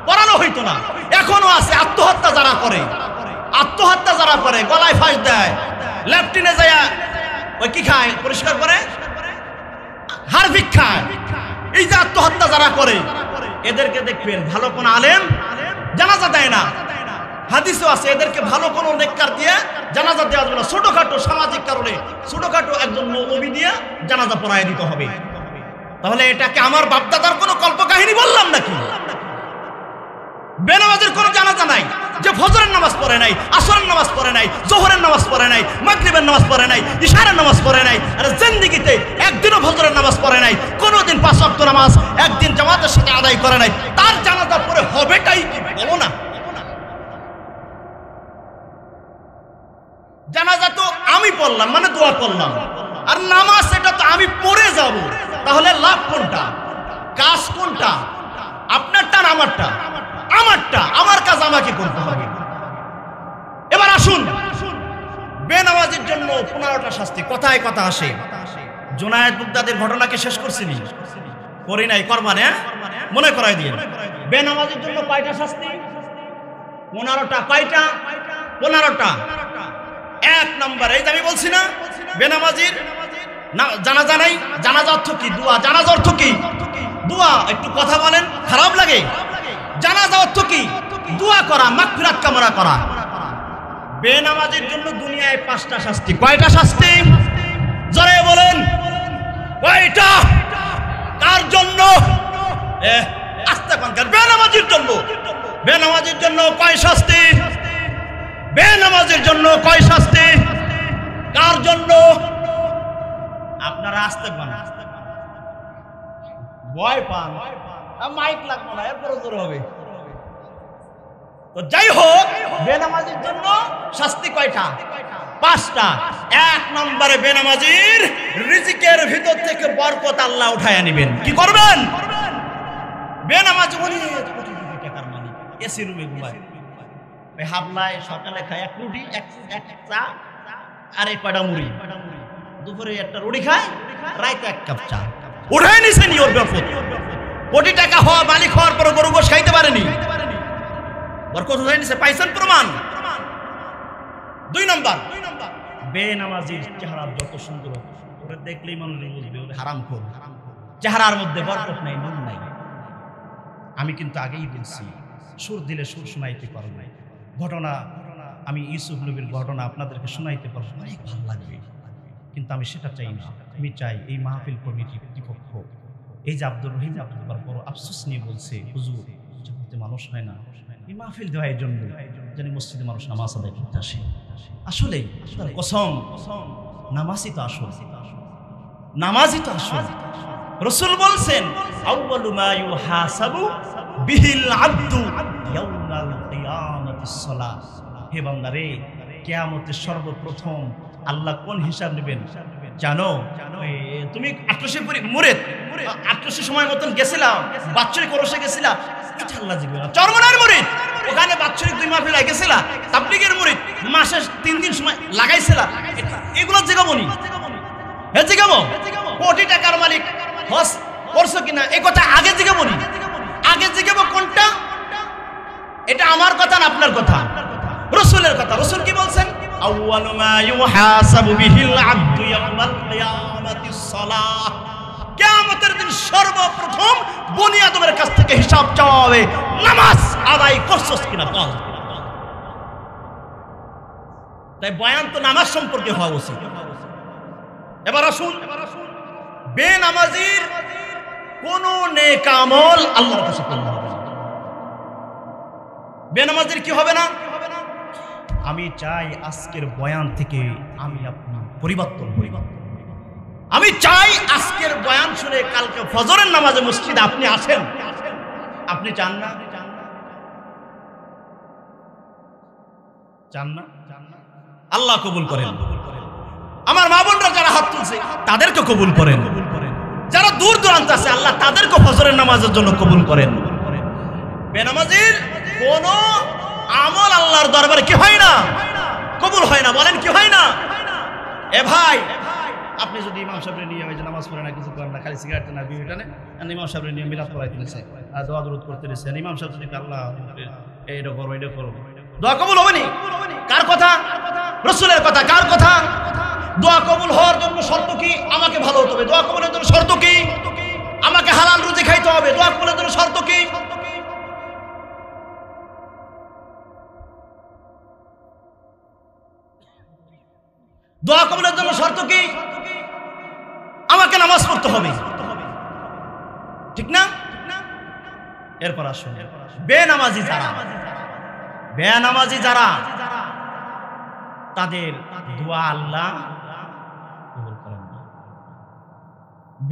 পড়ানো হইতো না। এখনো আছে আত্মহত্যা যারা করে, আত্মহত্যা যারা করে, গলায় ফাঁস দেয়, ল্যাপটিনে যায় ওই কি খায়, পরিষ্কার করে হারভিক খায়, এই যে আত্মহত্যা যারা করে এদেরকে দেখবেন ভালো কোন আলেম জানাজা দেয় না। হাদিসও আছে এদেরকে ভালো কোন নেককার দিয়ে জানাজা দেওয়া যাবে না। ছোটখাটো সামাজিক কারণে ছোটখাটো একজন নবী দিয়ে জানাজা পড়ায় দিতে হবে। তাহলে এটাকে আমার বাপদাদার কোনো কল্পকাহিনী বললাম নাকি? বেনামাজের কোনো জানাজা নাই, যে ফজরের নামাজ পড়ে নাই, আসরের নামাজ পড়ে নাই, জোহরের নামাজ পড়ে নাই, মাগরিবের নামাজ পড়ে নাই, ইশারের নামাজ পড়ে নাই, আর জিন্দেগিতে একদিনও ফজরের নামাজ পড়ে নাই, কোনোদিন 5 ওয়াক্ত নামাজ একদিন জামাতের সাথে আদায় করে নাই, তার জানাজা পড়ে হবেটাই কি বলো না? জানাজা তো আমি পড়লাম মানে দোয়া করলাম, আর নামাজ এটা তো আমি পড়ে যাব। তাহলে লাভ কোনটা, কাজ কোনটা? আপনারটা না আমারটা? আমারটা, আমার কাজ আমাকে করতে হবে। এবার আসুন, বেনামাজির জন্য 15টা শাস্তি। কথায় কথা আসে, জুনায়েদ বুগদাদির ঘটনাকে শেষ করছিনি, করি নাই, করবা না, মনে করাই দিয়ে। বেনামাজির জন্য কয়টা শাস্তি? 15টা। কয়টা? 15টা। 1 নম্বর, এই যে আমি বলছি না বেনামাজির জানাজা নাই। জানাজা অর্থ কি? দোয়া। জানাজা অর্থ কি? দোয়া। একটু কথা বলেন, খারাপ লাগে? জানাজা অর্থ কি? দোয়া করা, মাগফিরাত কামনা করা। বেনামাজির জন্য দুনিয়ায় 5টা শাস্তি। কয়টা শাস্তি? জোরে বলেন, কয়টা? কার জন্য? আস্তে কোনকার? বেনামাজির জন্য। বেনামাজির জন্য কয় শাস্তি? বেনামাজির জন্য কয় শাস্তি? কার জন্য? আপনারা আস্তে পান, ভয় পান, মাইক লাগবে না, এরপরে জোর হবে। তো যাই হোক, বেনামাজির জন্য শাস্তি কয়টা? 5টা। 1 নম্বরে বেনামাজির রিজিকের ভিতর থেকে বরকত আল্লাহ উঠায় নেবেন। কি করবেন? বেনামাজি অনেক কোটি কোটি টাকার মালিক, এসি রুমে ঘুমায়, ওই হাবলায় সকালে খায় 1 রুটি, 1 চা আর 1 কয়টা মুড়ি, দুপুরে 1টা রুটি খায়, রাতে 1 কাপ চা। উঠায় নিছেন ওর বরকত। কোটি টাকা হওয়া মালিক হওয়ার পর গরু গোশ খাইতে পারেনি, বরকত উঠায় নিছে। পাইছেন প্রমাণ? 2 নম্বর, বেনামাজির চেহারা যত সুন্দর, ওরে দেখলেই মানুষ বুঝবে ওরে হারামখোর, চেহারার মধ্যে বরকত নাই, নুন নাই। আমি কিন্তু আগেই বলছি, সুর দিলে সুর শোনাইতে পারো নাই। ঘটনা, আমি ইউসুফ নবীর ঘটনা আপনাদেরকে শোনাইতে পারবো, অনেক ভালো লাগবে, কিন্তু আমি সেটা চাই না। আমি চাই এই মাহফিল কমিটি কর্তৃপক্ষ, এই যে আব্দুর রহিম বড় আফসোস নিয়ে বলছে, হুজুর জগতে মানুষ হয় না, এই মাহফিল দেওয়ার জন্য যেন মসজিদে মানুষ নামাজ আদায় করতে আসে। আসলে কসম, নামাজই তো আসল, নামাজই তো আসল। রাসূল বলছেন, আউয়ালু মা ইউহাসাবু বিহিল আবদু ইয়াউমাল কিয়ামাতিস সালাহ। হে বান্দা রে, কিয়ামতের সর্বপ্রথম আল্লাহ কোন হিসাব নেবেন জানো? তুমি 88 মুরিদ 88 সময় মতন গেছিলাম, বাৎসরিক ওরসে গেছিলাম, আল্লাহ জিজ্ঞেস করবে। চরমনার মুরিদ, ওখানে বাৎসরিক 2 মাহফিল গেছিলা, তাবলীগের মুরিদ মাসে 3 দিন সময় লাগাইছিলা, এগুলো জিগাবনি। হ্যাঁ জিগাবো, কোটি টাকার মালিক হস করছো কিনা এই কথা আগে জিগাবনি। আগে জিগাবো কোনটা? এটা আমার কথা না আপনার কথা, রাসূলের কথা। রাসূল কি বলছেন? আউয়ালু মা ইউহাসাবু বিহিল আবদু ইয়াউমাল কিয়ামাতিস সালাহ। কিয়ামতের দিন সর্বপ্রথম বনি আদমের কাছ থেকে হিসাব চাওয়া হবে, নামাজ আদায় করছস কিনা বল। তাই বয়ান তো নামাজ সম্পর্কে হওয়া উচিত। এবার আসুন, বেনামাজির কোন নেক আমল আল্লাহর কাছে কবুল হবে না। বেনামাজির কি হবে না? আমি চাই আজকের বয়ান থেকে আমি আপনার পরিবর্তন হই। আমি চাই আজকের বয়ান শুনে কালকে ফজরের নামাজে মসজিদে আপনি আসেন। আপনি চান না? চান না? আল্লাহ কবুল করেন। আমার মা বোনরা যারা হাত তুলছে তাদেরকে কবুল করেন। যারা দূর দূরান্ত আছে আল্লাহ তাদেরকে ফজরের নামাজের জন্য কবুল করেন। বেনামাজির কোন আমল আল্লাহর দরবারে কি হয় না? কবুল হয় না। বলেন কি হয় না? এ ভাই, আপনি যদি ইমাম সাহেবের নিয়ে ওই যে নামাজ পড়ে না, কিছু করেন না, খালি সিগারেট না বিড়ি টানে, ইমাম সাহেবের নিয়ে মিলাদ পড়াইতে নিছে আর দোয়া দরুদ করতে নিছে, ইমাম সাহেব যদি আল্লাহ এইটা করো এইটা করো, দোয়া কবুল হবে নি? কার কথা? রাসূলের কথা। কার কথা? দোয়া কবুল হওয়ার জন্য শর্ত কি? আমাকে ভালো হতে হবে। দোয়া কবুলের জন্য শর্ত কি? আমাকে হালাল রুজি খাইতে হবে। দোয়া কবুলের জন্য শর্ত কি? দোয়া কবুলের জন্য শর্ত কি? আমাকে নামাজ পড়তে হবে, ঠিক না? এরপর আসুন, বেনামাজি যারা তাদের দোয়া আল্লাহ কবুল করেন না।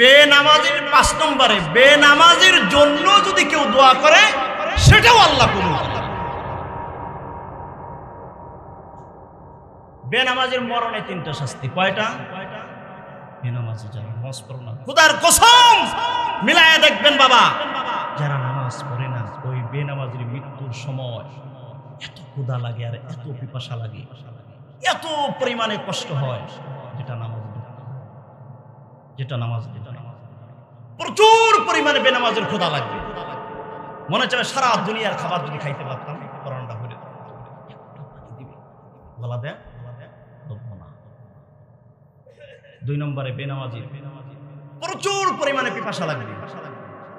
বেনামাজির 5 নম্বরে, বেনামাজির জন্য যদি কেউ দোয়া করে সেটাও আল্লাহ কবুল করেন। বেনামাজির মরণে 3টা শাস্তি। কয়টা? বেনামাজি যারা নামাজ পড়ে না, খোদার কসম মিলায়া দেখবেন বাবা, যারা নামাজ পড়ে না ওই বেনামাজির মৃত্যুর সময় এত ক্ষুধা লাগে আর এত পিপাসা লাগে, এত পরিমাণে কষ্ট হয়, যেটা নামাজ প্রচুর পরিমাণে বেনামাজের ক্ষুধা লাগবে। মনে চায় সারা দুনিয়ার খাবার যদি খাইতে পারতাম, করোনাটা করে বলা দেয়। 2 নম্বরে বেনামাজি প্রচুর পরিমাণে পিপাসা লাগবে,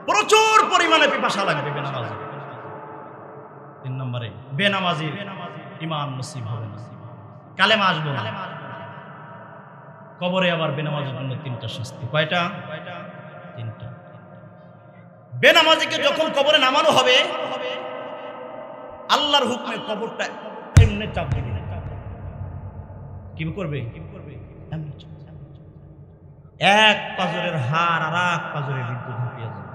প্রচুর পরিমাণে পিপাসা লাগবে বেনামাজি। 3 নম্বরে বেনামাজি ঈমান নসিব হবে না, কালেমা আসবে না। কবরে আবার বেনামাজির জন্য 3টা শাস্তি। কয়টা? 3টা। বেনামাজিকে যখন কবরে নামানো হবে আল্লাহর হুকমে কবরটা এমনি চাপ দিবে। কি করবে? এক পাজরের হাড় আর এক পাজরের বিদ্যুৎ ঢুকিয়ে যাবে।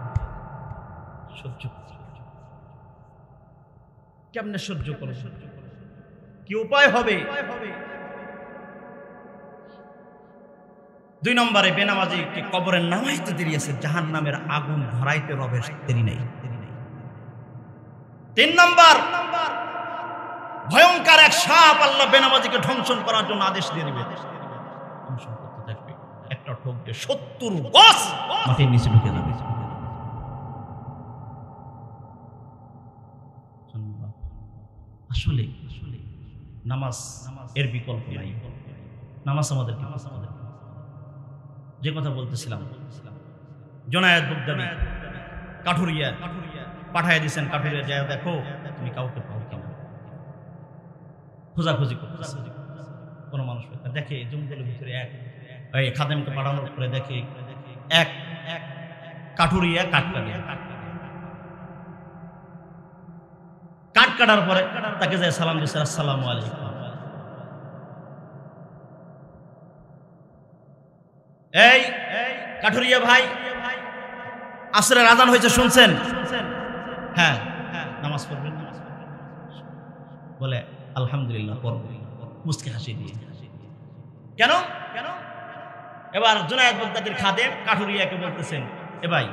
সহ্য কেমনে সহ্য করে? কি উপায় হবে? 2 নম্বরে বেনামাজিকে কবরে নামাইতে দেরি আছে, জাহান্নামের আগুন ধরাইতে রবের দেরি নেই। 3 নম্বর, ভয়ঙ্কর এক সাপ আল্লাহ বেনামাজিকে ধ্বংসন করার জন্য আদেশ দিয়ে দিবে। ধ্বংসন করতে থাকবে, একটা ঠোক দিয়ে 70 গজ মাটির নিচে ঢুকে যাবে। আসলে নামাজ এর বিকল্প নাই। নামাজ আমাদের যে কথা বলতেছিলাম, জোনায়েদ বাগদাদি কাঠুরিয়া পাঠায় দিয়েছেন, কাঠুরিয়া যায় দেখো তুমি কাউকে পাও কিনা, খোঁজাখুঁজি করতেছে। কোনো মানুষ দেখে জঙ্গলের ভিতরে এক খাদেমকে পাঠানোর পরে দেখে এক কাঠুরিয়া কাঠ কাটার পরে তাকে যায় সালাম দিচ্ছে, আসসালামু আলাইকুম। এই কাঠুরিয়া ভাই, আসরের আজান হয়েছে শুনছেন? হ্যাঁ, নামাজ পড়বেন? বলে আলহামদুলিল্লাহ পড়ব, মুস্কি হাসি দিয়ে। কেন? এবার জোনায়েদ বাগদাদির খাদেম কাঠুরিয়াকে বলতেছেন, এ ভাই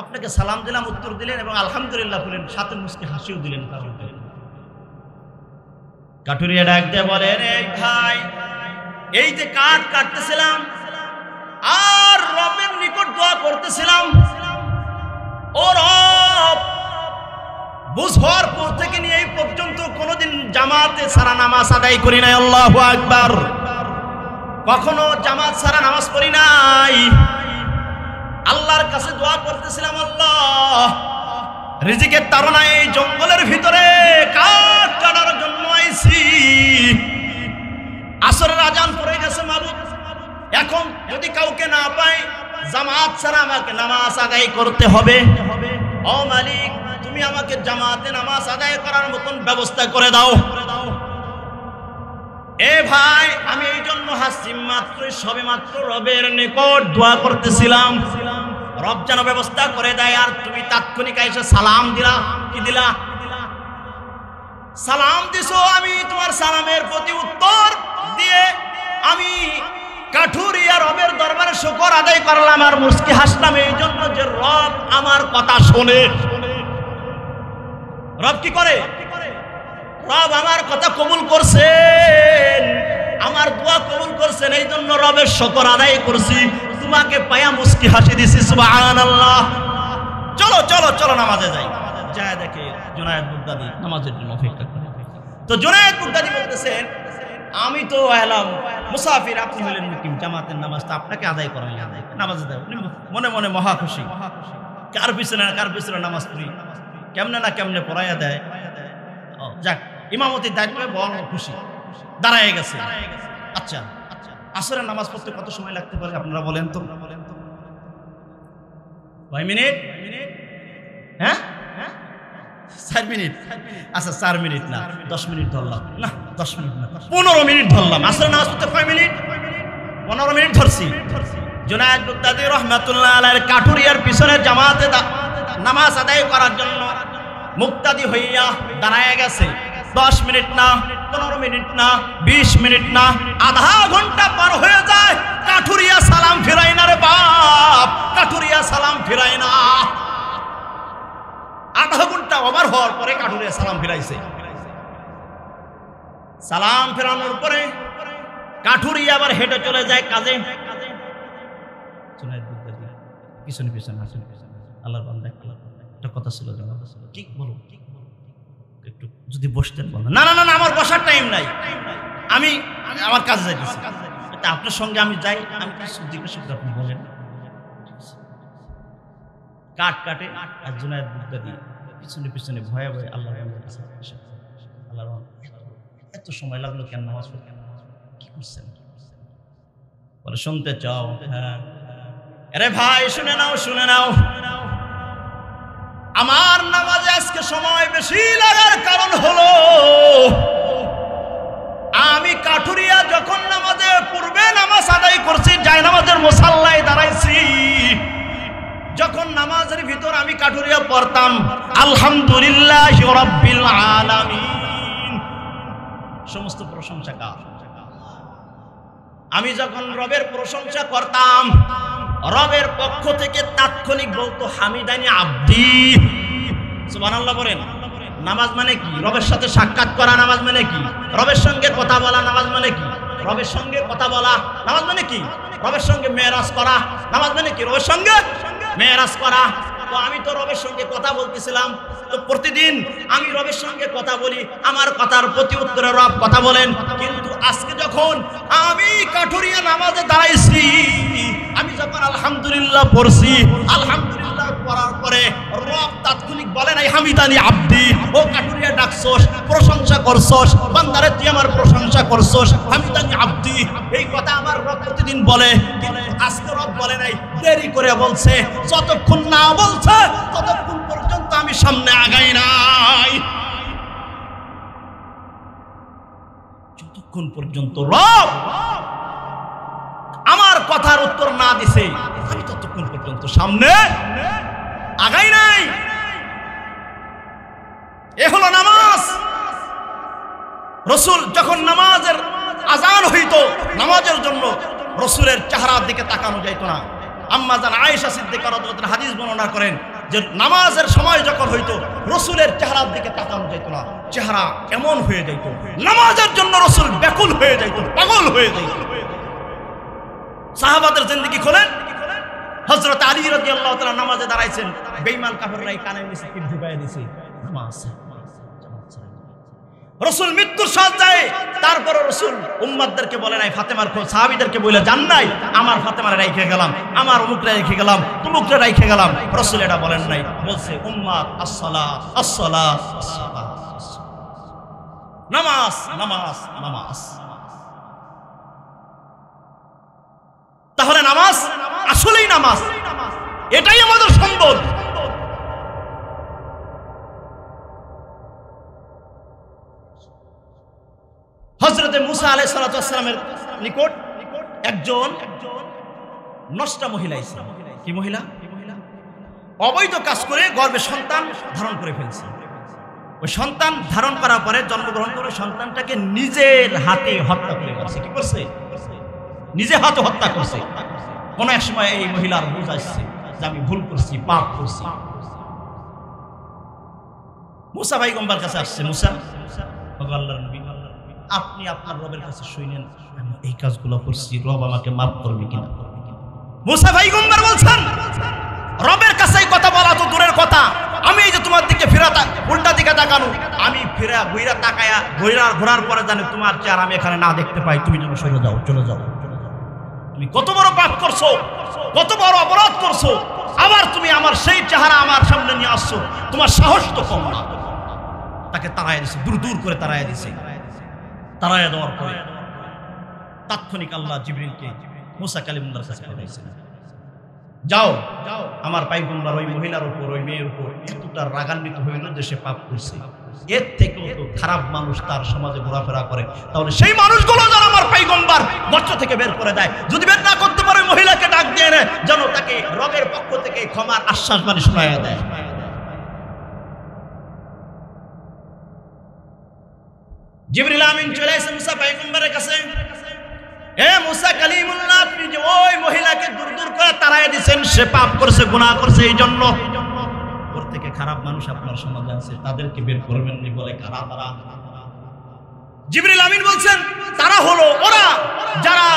আপনাকে সালাম দিলাম, উত্তর দিলেন এবং আলহামদুলিল্লাহ বললেন, সাথে মুস্কি হাসিও দিলেন। কাঠুরিয়া ডাক দিয়ে বলেন, এই ভাই, এই যে কাঠ কাটতেছিলাম আর রবের নিকট দোয়া করতেছিলাম, ও রব, বুঝ হওয়ার পর থেকে নিয়ে এই পর্যন্ত কোনোদিন জামাতে সারা নামাজ আদায় করি নাই। আল্লাহু আকবার। কখনো জামাত সারা নামাজ পড়ি নাই। আল্লাহর কাছে দোয়া করতেছিলাম, আল্লাহ রিজিকের তাড়নায় এই জঙ্গলের ভিতরে কাঠ কাটার জন্য আইছি, আসরের আজান পড়ে গেছে মাবুদ, এখন যদি কাউকে না পাই জামাত ছাড়া আমাকে নামাজ আদায় করতে হবে। ও মালিক, তুমি আমাকে জামাতে নামাজ আদায় করার মতন ব্যবস্থা করে দাও। এ ভাই, আমি এই জন্য হাসছি, সবে মাত্র রবের নিকট দোয়া করতেছিলাম, রব যেন ব্যবস্থা করে দেয়, আর তুমি তাৎক্ষণিক এসে সালাম দিলা। কি দিলা? সালাম দিছো। আমি তোমার সালামের প্রতি উত্তর দিয়ে আমি কাঠুরিয়া রবের দরবারে শুকর আদায় করলাম আর মুস্কি হাসলাম, এই জন্য যে রব আমার কথা শোনে। রব কি করে? রব আমার কথা কবুল করছেন, আমার দোয়া কবুল করছেন, এই জন্য রবের শুকর আদায় করছি, তোমাকে পায়া মুস্কি হাসি দিছি। সুবহানাল্লাহ। চলো চলো চলো নামাজে যাই। যায় দেখে জোনায়েদ বাগদাদি নামাজের জন্য অপেক্ষা করে। তো জুনায়েদ বাগদাদী বলতেছেন আমি তো এলাম মুসাফির, আপনি হলেন মুকিম, জামাতের নামাজ তো আপনাকে আদায় করা নামাজ আদায়। মনে মনে মহা খুশি, কার পিছনে নামাজ পড়ি, কেমনে না কেমনে পড়াইয়া দেয়। যাক, ইমামতির দায়িত্ব বড় খুশি, দাঁড়ায় গেছে। আচ্ছা, আসরের নামাজ পড়তে কত সময় লাগতে পারে আপনারা বলেন তো? কয় মিনিট? হ্যাঁ, 4 মিনিট। আচ্ছা 4 মিনিট না, 10 মিনিট ধরলাম। না 10 মিনিট না, 15 মিনিট ধরলাম। আসরের নামাজ পড়তে কয় মিনিট? 15 মিনিট ধরছি। জুনায়েদ বাগদাদী রাহমাতুল্লাহ আলাইহির কাঠুরিয়ার পিছনে জামাতে নামাজ আদায় করার জন্য মুক্তাদি হইয়া দাঁড়ায় গেছে। 10 মিনিট না, 15 মিনিট না, 20 মিনিট না, আধা ঘন্টা পার হয়ে যায়। কাঠুরিয়া সালাম ফিরাই না রে বাপ, কাঠুরিয়া সালাম ফিরাই না। আধা ঘন্টা ওভার হওয়ার পরে কাঠুরিয়া সালাম ফিরাইছে। সালাম ফেরানোর পরে কাঠুরিয়া আবার হেঁটে চলে যায় কাজে। পিছনে পিছনে আল্লাহর বান্দা, একটা কথা ছিল, কি বলো, একটু যদি বসতেন বলেন। না না না, আমার বসার টাইম নাই, আমি আমার কাজে যাইতেছি। আপনার সঙ্গে আমি যাই, আমি কিছু জিজ্ঞাসা করি, আপনি বলেন। কাটে আর জুনায়েদ বাগদাদী পিছনে পিছনে ভয়ে ভয়ে আল্লাহর এত সময় লাগলো কেন নামাজ পড়তে, কি করছেন বলে শুনতে চাও? হ্যাঁ। আরে ভাই শুনে নাও, আমার নামাজে আজকে সময় বেশি লাগার কারণ হলো আমি কাঠুরিয়া যখন নামাজে পূর্বে নামাজ আদায় করছি, যাই নামাজের মুসাল্লায় দাঁড়াইছি, যখন নামাজের ভিতর আমি কাঠুরিয়া পড়তাম আলহামদুলিল্লাহি রাব্বিল আলামিন, সমস্ত প্রশংসা কার? আমি যখন রবের প্রশংসা করতাম, রবের পক্ষ থেকে তাৎক্ষণিক বলতো হামিদানি আব্দি। সুবহানাল্লাহ বলেন। নামাজ মানে কি? রবের সাথে সাক্ষাৎ করা। নামাজ মানে কি? রবের সঙ্গে কথা বলা। নামাজ মানে কি? রবের সঙ্গে কথা বলা। নামাজ মানে কি? রবের সঙ্গে মেরাজ করা। নামাজ মানে কি? রবের সঙ্গে মেরাজ করা। তো আমি তো রবের সঙ্গে কথা বলতেছিলাম, তো প্রতিদিন আমি রবের সঙ্গে কথা বলি, আমার কথার প্রতি উত্তরে রব কথা বলেন। কিন্তু আজকে যখন আমি কাঠুরিয়া নামাজে দাঁড়াইছি, আমি যখন আলহামদুলিল্লাহ পড়ছি, আলহামদুলিল্লাহ পড়ার পরে রব তাৎক্ষণিক বলেন এই হামিদানি আব্দি, ও কাঠুরিয়া ডাকছস, প্রশংসা করছস, বান্দারে তুই আমার প্রশংসা করছস, হামিদানি আব্দি, এই কথা আমার রব প্রতিদিন বলে। কিন্তু আজকে রব বলে নাই, দেরি করে বলছে। যতক্ষণ না বলছে ততক্ষণ পর্যন্ত আমি সামনে আগাই নাই। যতক্ষণ পর্যন্ত রব আমার কথার উত্তর না দিছে, আমি ততক্ষণ পর্যন্ত সামনে আগাই নাই। এ হলো নামাজ। রাসূল যখন নামাজের আযান হইতো, নামাজের জন্য রাসূলের চেহারার দিকে তাকানো যাইত না। আম্মা জান আয়েশা সিদ্দিকা রাদিয়াল্লাহু আনহা হাদিস বর্ণনা করেন যে নামাজের সময় যখন হইতো রাসূলের চেহারার দিকে তাকানো যাইত না, চেহারা এমন হয়ে যাইত, নামাজের জন্য রাসূল ব্যাকুল হয়ে যাইত, পাগল হয়ে যাইত। সাহাবাদের জিন্দেগি খোলেন, হযরত আলী রাদিয়াল্লাহু তাআলা নামাজে দাঁড়াইছেন, বেঈমান কাফেররা কানের নিচে পিঠ ঢুকায় দিয়েছে, নামাজ। রাসূল মৃত্যুর শয্যায়, তারপরে রাসূল উম্মতদেরকে বলে নাই, ফাতেমার সাহাবীদেরকে বলে যান নাই, আমার ফাতেমারে রাইখে গেলাম, আমার অমুকরে রাইখে গেলাম, তমুকরে রাইখে গেলাম। রাসূল এটা বলেন নাই, বলছে উম্মত আসসালাত আসসালাত আসসালাত, নামাজ নামাজ নামাজ। তাহলে নামাজ আসলেই নামাজ, এটাই আমাদের সম্পদ। হযরতে মুসা আলাইহিস সালাতু ওয়াস সালামের নিকট একজন নষ্টা মহিলা এসেছে। কি মহিলা? অবৈধ কাজ করে গর্ভে সন্তান ধারণ করে ফেলছে। ওই সন্তান ধারণ করার পরে, জন্মগ্রহণ করে সন্তানটাকে নিজের হাতে হত্যা করে ফেলছে। কি করছে? নিজে হাতে হত্যা করছে। কোন এক সময় এই মহিলার বুঝ আসছে যে আমি ভুল করছি, পাপ করছি। মুসা পয়গম্বর কাছে আসছে, মুসা আল্লাহর নবী, আপনি আপনার রবের কাছে শুনেন আমি এই কাজগুলো করছি, রব আমাকে মাফ করবে কিনা। মুসা পয়গম্বর বলছেন, রবের কাছে কথা বলা তো দূরের কথা, আমি এই যে তোমার দিকে উল্টা দিকে তাকানো, আমি ঘুরা তাকায়া ঘোরার পরে জানি তোমার চেহারা আমি এখানে না দেখতে পাই, তুমি যেন সরে যাও, চলে যাও। তুমি কত বড় পাপ করছো, কত বড় অপরাধ করছো, আবার তুমি আমার সেই চেহারা আমার সামনে নিয়ে আসছো, তোমার সাহস তো কম না। তাকে তাড়াইয়া দিছে, দূর করে তাড়াইয়া দিছে। তাড়াইয়া দেওয়ার পরে তাৎক্ষণিক আল্লাহ জিবরিলকে মুসা কালিমুল্লাহর কাছে পাঠাইছেন। যাও, আমার পয়গম্বর ওই মহিলার উপর, ওই মেয়ের উপর এতটা রাগান্বিত হইল যে সে পাপ করছে, এর থেকেও তো খারাপ মানুষ তার সমাজে ঘোরাফেরা করে, তাহলে সেই মানুষগুলো যারা আমার পয়গম্বর গর্ত থেকে বের করে দেয়, যদি বের না করতে পারে মহিলাকে ডাক দিয়ে এনে যেন তাকে রবের পক্ষ থেকে ক্ষমার আশ্বাস বাণী শোনাইয়া দেয়। জিবরিল আমিন চলে এসে মুসা পয়গম্বরের কাছে, এ মুসা কালিমুল্লাহ, আপনি যে ওই মহিলাকে দূর করে তাড়াইয়া দিয়েছেন, সে পাপ করছে, গুনাহ করছে, এই জন্য ওর থেকে খারাপ মানুষ আপনার সমাজে আছে, তাদেরকে বের করবেন নি বলে কারা তারা? জিবরিল আমিন বলছেন তারা হলো ওরা যারা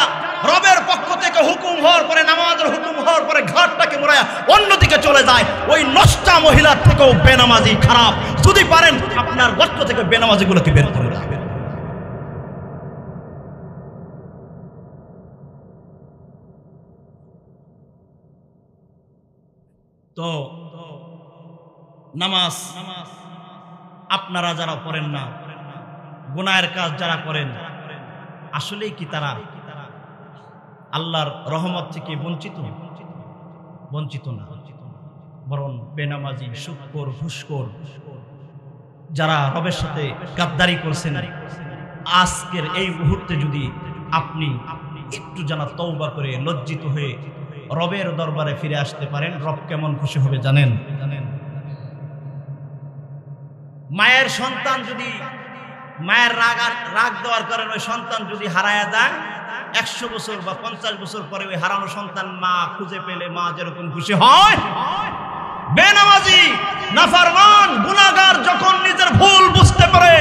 রবের পক্ষ থেকে হুকুম হওয়ার পরে, নামাজের হুকুম হওয়ার পরে ঘাটটাকে মোড়ায়া অন্যদিকে চলে যায়, ওই নষ্টা মহিলার থেকেও বেনামাজি খারাপ। যদি পারেন আপনার গর্ত থেকে বেনামাজিগুলোকে বের করে দেন। তো নামাজ আপনারা যারা পড়েন না, গুনাহের কাজ যারা করেন, আসলেই কি তারা আল্লাহর রহমত থেকে বঞ্চিত না? বরং বেনামাজি, সুদখোর, ঘুষখোর যারা রবের সাথে গাদ্দারি করছেন, আজকের এই মুহূর্তে যদি আপনি একটু জানা তওবা করে লজ্জিত হয়ে রবের দরবারে ফিরে আসতে পারেন, রব কেমন খুশি হবে জানেন? মায়ের সন্তান যদি, মায়ের রাগ দেওয়ার কারণে ওই সন্তান যদি হারায়া যায়, 100 বছর বা 50 বছর পরে ওই হারানো সন্তান মা খুঁজে পেলে মা যেরকম খুশি হয়, বেনামাজি, নাফরমান, গুনাহগার যখন নিজের ভুল বুঝতে পারে,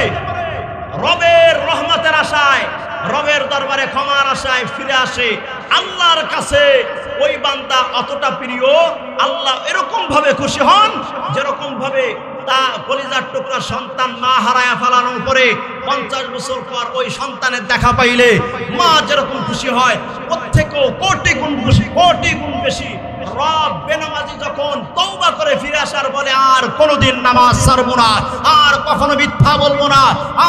রবের রহমতের আশায়, রবের দরবারে ক্ষমার আশায় ফিরে আসে আল্লাহর কাছে, ওই বান্দা অতটা প্রিয়, আল্লাহ এরকম ভাবে খুশি হন যেরকম ভাবে তা কলিজার টুকরা সন্তান মা হারায়া ফেলানোর পরে 50 বছর পর ওই সন্তানের দেখা পাইলে মা যেরকম খুশি হয়, ওর থেকেও কোটি গুণ বেশি রব বেনামাজি যখন তওবা করে ফিরে আসার বলে আর কোনোদিন নামাজ ছাড়বো না, আর কখনো মিথ্যা বলবো না,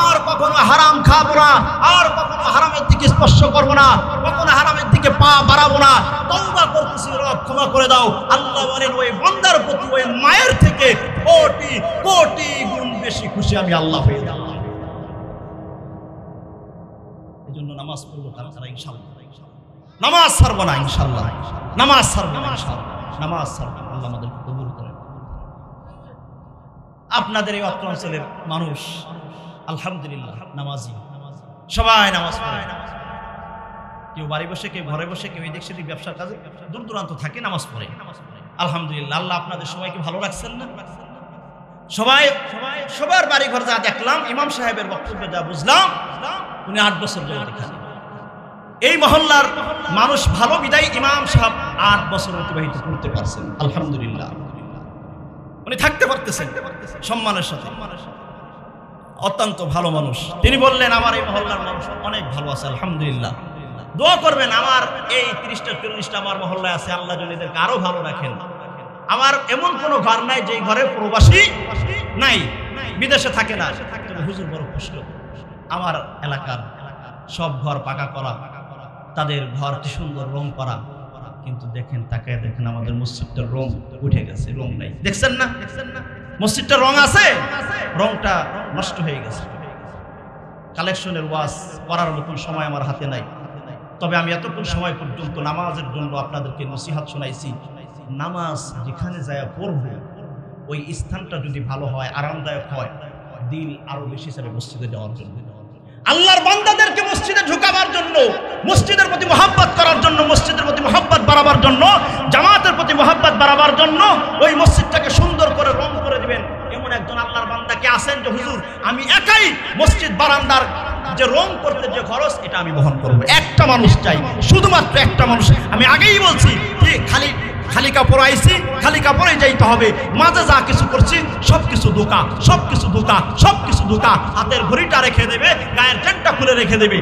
আর কখনো হারাম খাবো না, আর কখনো হারামের দিকে স্পর্শ করবো না, কখনো হারামের দিকে পা বাড়াবো না, তওবা করতেছি, রব ক্ষমা করে দাও। আল্লাহ বলেন ওই বান্দার প্রতি ওই মায়ের থেকে কোটি গুণ বেশি খুশি আমি আল্লাহ হয়ে যাব। এই জন্য নামাজ পড়বো তারা ইনশাআল্লাহ, নামাজ ছাড়বো না ইনশাআল্লাহ, নামাজ ছাড়বো না ইনশাআল্লাহ, নামাজ ছাড়বো। আল্লাহ আমাদের কবুল করেন। আপনাদের এই অঞ্চলের মানুষ আলহামদুলিল্লাহ নামাজি, সবাই নামাজ পড়ে, কেউ বাড়ি বসে, কেউ ঘরে বসে, কেউ এই দেশের ব্যবসার কাজে দূর দূরান্ত থাকে, নামাজ পড়ে আলহামদুলিল্লাহ। আল্লাহ আপনাদের সবাইকে ভালো রাখছেন না? সবার বাড়ি ঘর যা দেখলাম, ইমাম সাহেবের বক্তব্যে যা বুঝলাম, উনি 8 বছর ধরে দেখেন এই মহল্লার মানুষ ভালো বিদায় ইমাম সাহেব 8 বছর অতিবাহিত করতে পারছেন আলহামদুলিল্লাহ, উনি থাকতে পারতেছেন সম্মানের সাথে, অত্যন্ত ভালো মানুষ। তিনি বললেন আমার এই মহল্লার মানুষ অনেক ভালো আছে আলহামদুলিল্লাহ, দোয়া করবেন আমার এই 30টা 40টা আমার মহল্লায় আছে, আল্লাহ যেন এদেরকে আরো ভালো রাখেন। আমার এমন কোনো ঘর নাই যে ঘরে প্রবাসী নাই, বিদেশে থাকে না, হুজুর বড় খুশি, আমার এলাকার সব ঘর পাকা করা, তাদের ঘর কি সুন্দর রং করা, কিন্তু দেখেন তাকায় দেখেন আমাদের মসজিদটার রং উঠে গেছে, রং নাই। দেখছেন না মসজিদটার রং আছে, রংটা নষ্ট হয়ে গেছে। কালেকশনের ওয়াজ করার মতন সময় আমার হাতে নাই, তবে আমি এতক্ষণ সময় পর্যন্ত নামাজের জন্য আপনাদেরকে নসিহত শোনাইছি। নামাজ যেখানে যায় পড়ব, ওই স্থানটা যদি ভালো হয়, আরামদায়ক হয়, দিল আরো বেশি সারে মসজিদে যাওয়ার জন্য, আল্লাহর বান্দাদেরকে মসজিদে ঢুকাবার জন্য, মসজিদের প্রতি মহব্বত করার জন্য, মসজিদের প্রতি মহব্বত বাড়াবার জন্য, জামাতের প্রতি মহব্বত বাড়াবার জন্য ওই মসজিদটাকে সুন্দর করে রং করে দিবেন। এমন একজন আল্লাহর বান্দাকে আছেন যে হুজুর আমি একাই মসজিদ বারান্দার যে রং করতে যে খরচ এটা আমি বহন করব। একটা মানুষ চাই, শুধুমাত্র একটা মানুষ। আমি আগেই বলছি যে খালি খালি কাপড় আইছি, খালি কাপড়ে যাইতে হবে, মাঝে যা কিছু করছি সবকিছু ধোঁকা, সবকিছু ধোঁকা, সবকিছু ধোঁকা। হাতের ঘড়িটা রেখে দেবে, গায়ের চ্যানটা খুলে রেখে দেবে,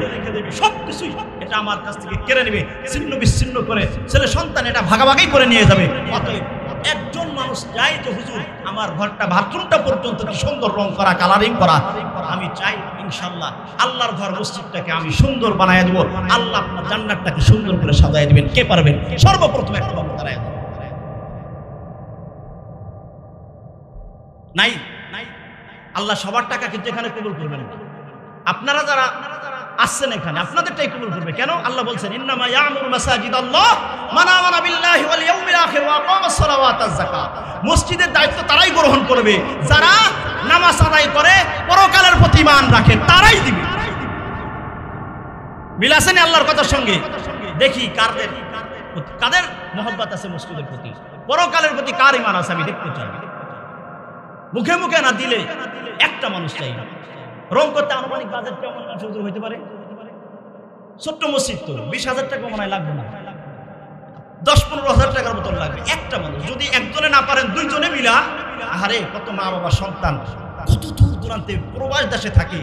সবকিছুই এটা আমার কাছ থেকে কেড়ে নেবে, ছিন্ন বিচ্ছিন্ন করে ছেলে সন্তান এটা ভাগাভাগি করে নিয়ে যাবে। অতএব একজন মানুষ চাই যে হুজুর আমার ঘরটা বাথরুমটা পর্যন্ত কি সুন্দর রং করা, কালারিং করা। আমি চাই ইনশাআল্লাহ আল্লাহর ঘর মসজিদটাকে আমি সুন্দর বানায় দেবো, আল্লাহ আপনার জান্নাতটাকে সুন্দর করে সাজায় দিবেন। কে পারবেন? সর্বপ্রথম একটা বাবু দাঁড়ায় নাই। আল্লাহ সবার টাকা কিন্তু এখানে কবুল করবেন না। আপনারা যারা আসছেন এখানে আপনাদেরটাই কবুল করবে। কেন? আল্লাহ বলছেন ইন্নামা ইয়ামুরু মাসাজিদাল্লাহ মান আমানা বিল্লাহি ওয়াল ইয়াউমিল আখির ওয়া আকামাস সালাওয়াত ওয়াজ যাকাত। মসজিদের দায়িত্ব তারাই গ্রহণ করবে যারা নামাজ আদায় করে, পরকালের প্রতি ঈমান রাখে, তারাই দিবে। মিল আছে না আল্লাহর কথার সঙ্গে? দেখি কাদের মহব্বত আছে মসজিদের প্রতি, পরকালের প্রতি কার ঈমান আছে আমি দেখতে চাই। মুখে মুখে না দিলে একটা মানুষ চাই। রং করতে আনুমানিক বাজেট কেমন হইতে পারে? ছোট্ট মসজিদ তো 20,000 টাকা মনে হয় লাগবে না, 10-15,000 টাকার মতন লাগবে একটা মানুষ। যদি একজনে না পারেন দুইজনে মিলা, আরে কত মা বাবা সন্তান কত দূর দূরান্তে প্রবাস দেশে থাকে।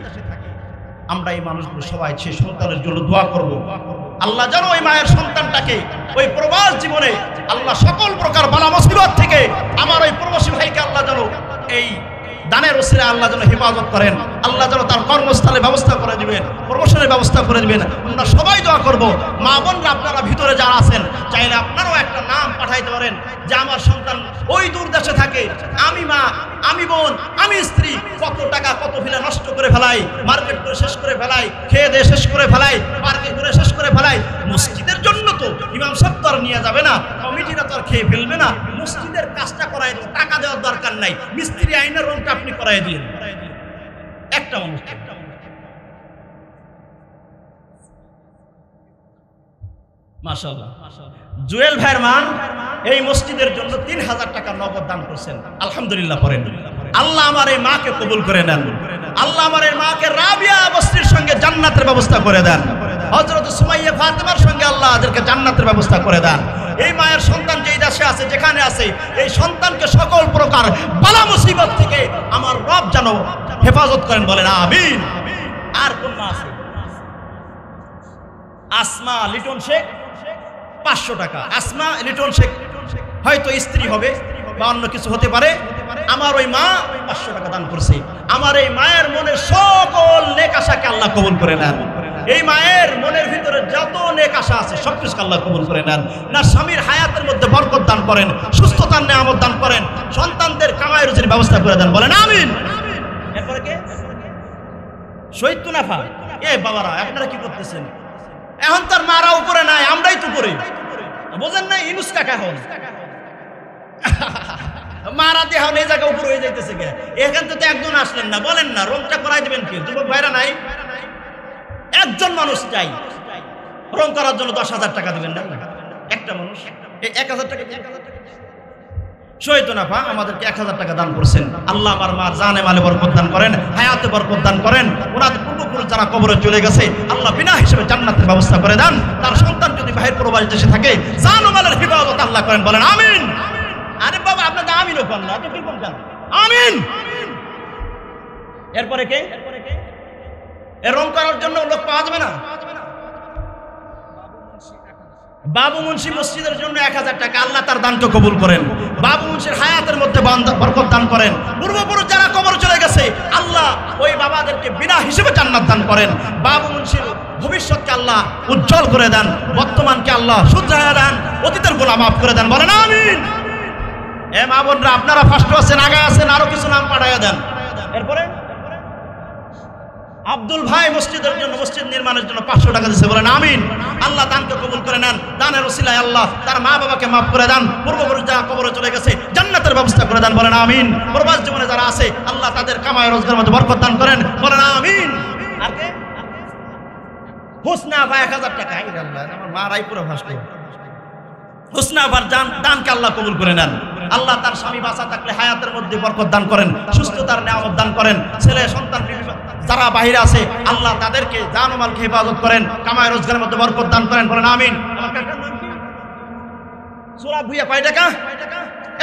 আমরা এই মানুষগুলো সবাই সেই সন্তানের জন্য দোয়া করব, আল্লাহ যেন ওই মায়ের সন্তানটাকে ওই প্রবাস জীবনে আল্লাহ সকল প্রকার বালা মুসিবত থেকে আমার ওই প্রবাসী ভাইকে আল্লাহ যেন এই দানের ওসিলায় আল্লাহ যেন হেফাজত করেন, আল্লাহ যেন তার কর্মস্থলে ব্যবস্থা করে দিবেন, প্রমোশনের ব্যবস্থা করে দিবেন। আমরা সবাই দোয়া করব। মা বোনরা আপনারা ভিতরে যারা আছেন চাইলে আপনারাও একটা নাম পাঠাইতে পারেন যে আমার সন্তান ওই দূর দেশে থাকে, আমি মা, আমি বোন, আমি স্ত্রী কত টাকা কত ফিলা নষ্ট করে ফেলাই, মার্কেট করে শেষ করে ফেলাই, খেয়ে দিয়ে শেষ করে ফেলাই, পার্কে করে শেষ করে ফেলাই। মসজিদের জন্য তো ইমাম সাহেব তো আর নিয়ে যাবে না, কমিটিরা তো আর খেয়ে ফেলবে না। মসজিদের কাজটা করাই দিন, টাকা দেওয়ার দরকার নাই, মিস্ত্রি আইনের রংটা আপনি করাই দিন। একটা মানুষ মাশাআল্লাহ জুয়েল ভাইয়ের মা এই মসজিদের জন্য 3,000 টাকা নগদ দান করছেন। আলহামদুলিল্লাহ পড়েন। আল্লাহ আমার এই মাকে কবুল করে নেন, আল্লাহ আমার এই মাকে রাবিয়া বস্তির সঙ্গে জান্নাতের ব্যবস্থা করে দেন, হযরত সুমাইয়া ফাতেমার সঙ্গে আল্লাহ এদেরকে জান্নাতের ব্যবস্থা করে দেন। এই মায়ের সন্তান যেই দেশে আছে যেখানে আছে এই সন্তানকে সকল প্রকার বালা মুসিবত থেকে আমার রব যেন হেফাজত করেন, বলেন আমিন। আর কোন মা আছে? আসমা লিটন শেখ 500 টাকা। আসমা লিটন শেখ হয়তো স্ত্রী হবে বা অন্য কিছু হতে পারে। আমার ওই মা 500 টাকা দান করছে। আমার এই মায়ের মনের সকল নেক আশাকে আল্লাহ কবুল করে নেন। এই মায়ের মনের ভিতরে যত নেক আশা আছে সবকিছু আল্লাহ কবুল করে নেন। না স্বামীর হায়াতের মধ্যে বরকত দান করেন, সুস্থতার নেয়ামত দান করেন, সন্তানদের কামাই রুজির ব্যবস্থা করে দেন, বলেন আমিন। এরপরে কে? শহীদ তুনাফা। এ বাবারা আপনারা কি করতেছেন? এখন তার মারা উপরে নাই, আমরাই তো করি, বোঝেন না? ইনুস কাকা হন মারা দিয়ে হন এই জায়গা উপরে হয়ে যাইতেছে কে? এখান থেকে একজন আসলেন না, বলেন না রংটা করাই দিবেন কি? যুবক ভাইরা নাই? একজন মানুষ চাই রং করার জন্য 10,000 টাকা দিবেন না? একটা মানুষ 1,000 টাকা। শহীদ নাফা আমাদেরকে 1,000 টাকা দান করছেন। আল্লাহ আমার মার জানে মালে বরকত দান করেন, হায়াতে বরকত দান করেন। ওনাদের পূর্বপুরুষ যারা কবরে চলে গেছে আল্লাহ বিনা হিসেবে জান্নাতের ব্যবস্থা করে দেন। তার সন্তান যদি বাহির প্রবাস দেশে থাকে জান ও মালের হিফাজত আল্লাহ করেন, বলেন আমিন। আরে বাবা আপনাদের আমিনও করেন না, তো কি বলছেন? আমিন। এরপরে কে? এ রং করার জন্য লোক পাওয়া যাবে না? বাবু মুন্সি মসজিদের জন্য 1,000 টাকা। আল্লাহ তার দানকে কবুল করেন। বাবু মুন্সির হায়াতের মধ্যে বরকত দান করেন। পূর্বপুরুষ যারা কবর চলে গেছে আল্লাহ ওই বাবাদেরকে বিনা হিসেবে জান্নাত দান করেন। বাবু মুন্সির ভবিষ্যৎকে আল্লাহ উজ্জ্বল করে দেন, বর্তমানকে আল্লাহ শুধরায়া দেন, অতীতের গুনাহ মাফ করে দেন, বলেন আমিন। এ মা বোনরা আপনারা ফার্স্ট আছেন, আগে আছেন, আরো কিছু নাম পাঠাইয়া দেন। এরপরে আব্দুল ভাই মসজিদের জন্য, মসজিদ নির্মাণের জন্য 500 টাকা দিয়েছে, বলেন আমিন। আল্লাহ দানকে কবুল করে নেন। দানের ওসিলায় আল্লাহ তার মা বাবাকে মাফ করে দেন। পূর্বপুরুষ যারা কবরে চলে গেছে জান্নাতের ব্যবস্থা করে দেন, বলেন আমিন। প্রবাস জীবনে যারা আছে আল্লাহ তাদের কামাই রোজগারের মধ্যে বরকত দান করেন, বলেন আমিন। আর কে? হুসনা ভাই 1,000 টাকা। আমার মারাই পুরো ফার্স্ট। হুসনা আবার দানকে আল্লাহ কবুল করে নেন। আল্লাহ তার স্বামী বাঁচা থাকলে হায়াতের মধ্যে বরকত দান করেন, সুস্থতার নেয়ামত দান করেন। ছেলে সন্তান যারা বাহিরে আছে আল্লাহ তাদেরকে জান ও মালকে হেফাজত করেন, কামাই রোজগারের মধ্যে বরকত দান করেন, বলেন আমিন। সুরাব ভুইয়া কয় টাকা?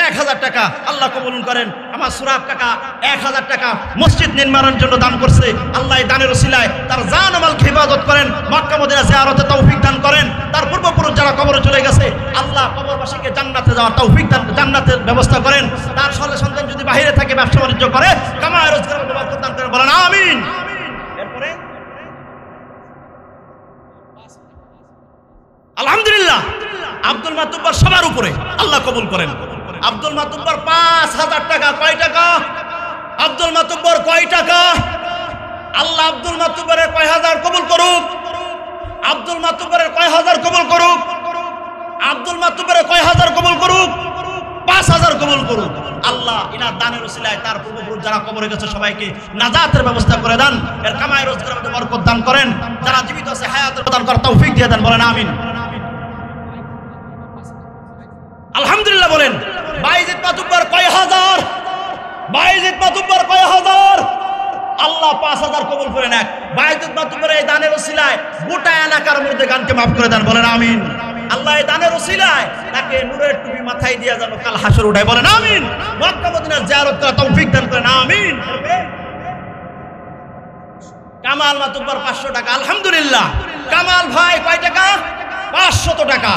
1000 টাকা। আল্লাহ কবুল করেন। আমার সুরাব কাকা 1000 টাকা মসজিদ নির্মাণের জন্য দান করছে। আল্লাহ দানের ওসিলায় তার জান মালকে ইবাদত করেন, মক্কা মদিনা জিয়ারতে তৌফিক দান করেন। তার পূর্বপুরুষ যারা কবরে চলে গেছে আল্লাহ কবরবাসীকে জান্নাতে যাওয়ার তৌফিক দান, জান্নাতের ব্যবস্থা করেন। তার ছেলে সন্তান যদি বাইরে থাকে ব্যবসা বাণিজ্য করে কামায় রোজগার বরকত দান করেন, বলেন আমিন। এরপরে আলহামদুলিল্লাহ আব্দুল মাতুব্বর সবার উপরে আল্লাহ কবুল করেন। আব্দুল মাতুব্বর 5000 টাকা। কয় টাকা? আব্দুল মাতুব্বর কয় টাকা? আল্লাহ আব্দুল মাতুব্বরের কয় হাজার কবুল করুক। আব্দুল মাতুব্বরের কয় হাজার কবুল করুক। আব্দুল মাতুব্বরের কয় হাজার কবুল করুক। 5000 কবুল করুক। আল্লাহ ইনার দানের ওসিলায় তার পূর্বপুরুষ যারা কবরে গেছে সবাইকে নাজাতের ব্যবস্থা করে দেন, এর কামাই রোজগারের মধ্যে বরকত দান করেন। যারা জীবিত আছে হায়াতের প্রদান করার তৌফিক দিয়ে দেন, বলেন আমিন। আলহামদুলিল্লাহ বলেন। বাইজিদ মাতুব্বর কয় হাজার? বাইজিদ মাতুব্বর কয় হাজার? আল্লাহ 5000 কবুল করে নেন। বাইজিদ মাতুব্বরের এই দানের ওসিলায় গোটা এলাকার মধ্যে গানকে মাফ করে দেন, বলেন আমিন। আল্লাহ এই দানের ওসিলায় তাকে নূরের টুপি মাথায় দিয়ে যেন কাল হাসর উঠায়, বলেন আমিন। মক্কা মদিনা জিয়ারত করার তৌফিক দান করেন, আমিন। কামাল মাতুব্বর 500 টাকা। আলহামদুলিল্লাহ। কামাল ভাই কয় টাকা? 500 টাকা।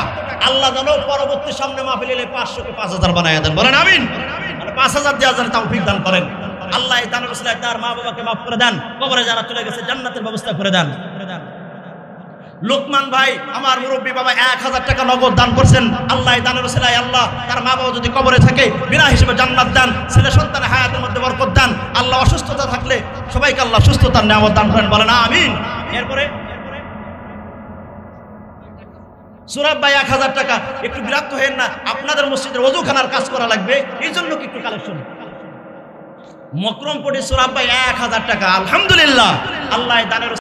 আল্লাহ যেন পরবর্তী সামনে মাহফিলে 500 কে 5000 বানায় দেন, বলেন আমিন। 5000 দেওয়ার জন্য তৌফিক দান করেন। আল্লাহ এই দানের ওসিলায় তার মা বাবাকে মাফ করে দেন, কবরে যারা চলে গেছে জান্নাতের ব্যবস্থা করে দেন। লোকমান ভাই আমার মুরব্বী বাবা 1000 টাকা নগদ দান করছেন। আল্লাহ এই দানের ওসিলায় আল্লাহ তার মা বাবা যদি কবরে থাকে বিনা হিসেবে জান্নাত দান, ছেলে সন্তানের হায়াতের মধ্যে বরকত দান। আল্লাহ অসুস্থতা থাকলে সবাইকে আল্লাহ সুস্থতার নিয়ামত দান করেন, বলেন আমিন। এরপরে সুরাব ভাই 1000 টাকা। একটু বিরক্ত হয়েন না, আপনাদের মসজিদের ওযুখানার কাজ করা লাগবে, এই জন্য কি একটু কালেকশন। মকরমপুরের সুরাব ভাই 1000 টাকা। আলহামদুলিল্লাহ। আল্লাহ দানের